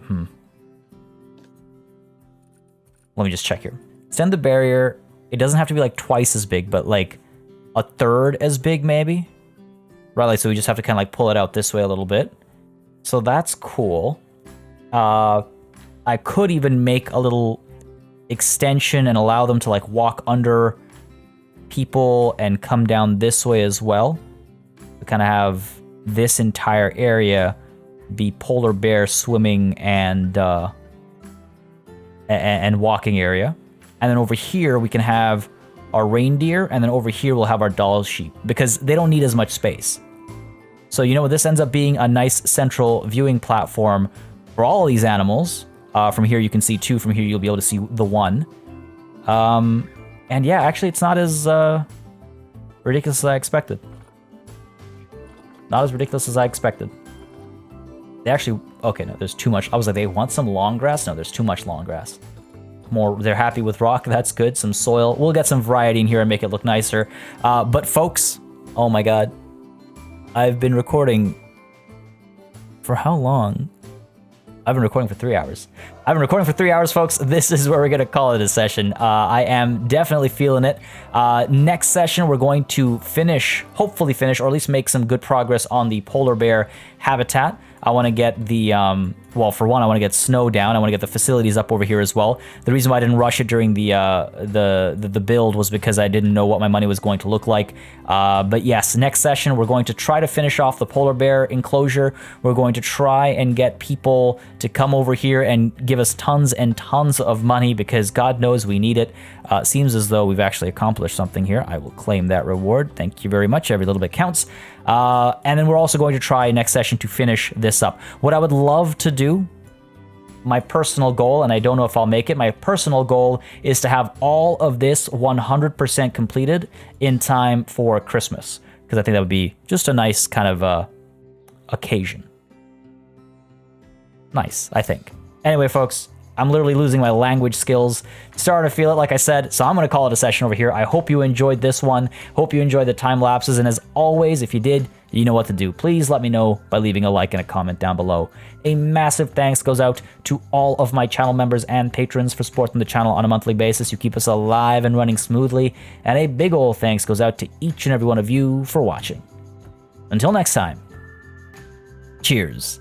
me just check here. Extend the barrier. It doesn't have to be like twice as big, but like a third as big maybe. Right, like, so we just have to kind of like pull it out this way a little bit. So that's cool. I could even make a little extension and allow them to like walk under people and come down this way as well. We kind of have this entire area be polar bear swimming and walking area. And then over here we can have our reindeer, and then over here we'll have our doll sheep, because they don't need as much space. So you know what, this ends up being a nice central viewing platform for all of these animals. From here you can see 2, from here you'll be able to see the 1. And yeah, actually it's not as ridiculous as I expected. Not as ridiculous as I expected. They actually... Okay, no, there's too much. I was like, they want some long grass? No, there's too much long grass. More, they're happy with rock. That's good. Some soil. We'll get some variety in here and make it look nicer. But folks, oh my god. I've been recording... For how long? I've been recording for 3 hours. I've been recording for 3 hours, folks. This is where we're going to call it a session. I am definitely feeling it. Next session, we're going to finish, hopefully finish, or at least make some good progress on the polar bear habitat. I want to get the, well, for one, I want to get snow down. I want to get the facilities up over here as well. The reason why I didn't rush it during the build was because I didn't know what my money was going to look like. But yes, next session, we're going to try to finish off the polar bear enclosure. We're going to try and get people to come over here and give us tons and tons of money, because God knows we need it. Seems as though we've actually accomplished something here. I will claim that reward. Thank you very much. Every little bit counts. And then we're also going to try next session to finish this up. What I would love to do, my personal goal, and I don't know if I'll make it, my personal goal is to have all of this 100% completed in time for Christmas, because I think that would be just a nice kind of occasion. Nice, I think. Anyway, folks, I'm literally losing my language skills. Starting to feel it, like I said, so I'm going to call it a session over here. I hope you enjoyed this one. Hope you enjoyed the time lapses, and as always, if you did, you know what to do. Please let me know by leaving a like and a comment down below. A massive thanks goes out to all of my channel members and patrons for supporting the channel on a monthly basis. You keep us alive and running smoothly, and a big ol' thanks goes out to each and every one of you for watching. Until next time, cheers.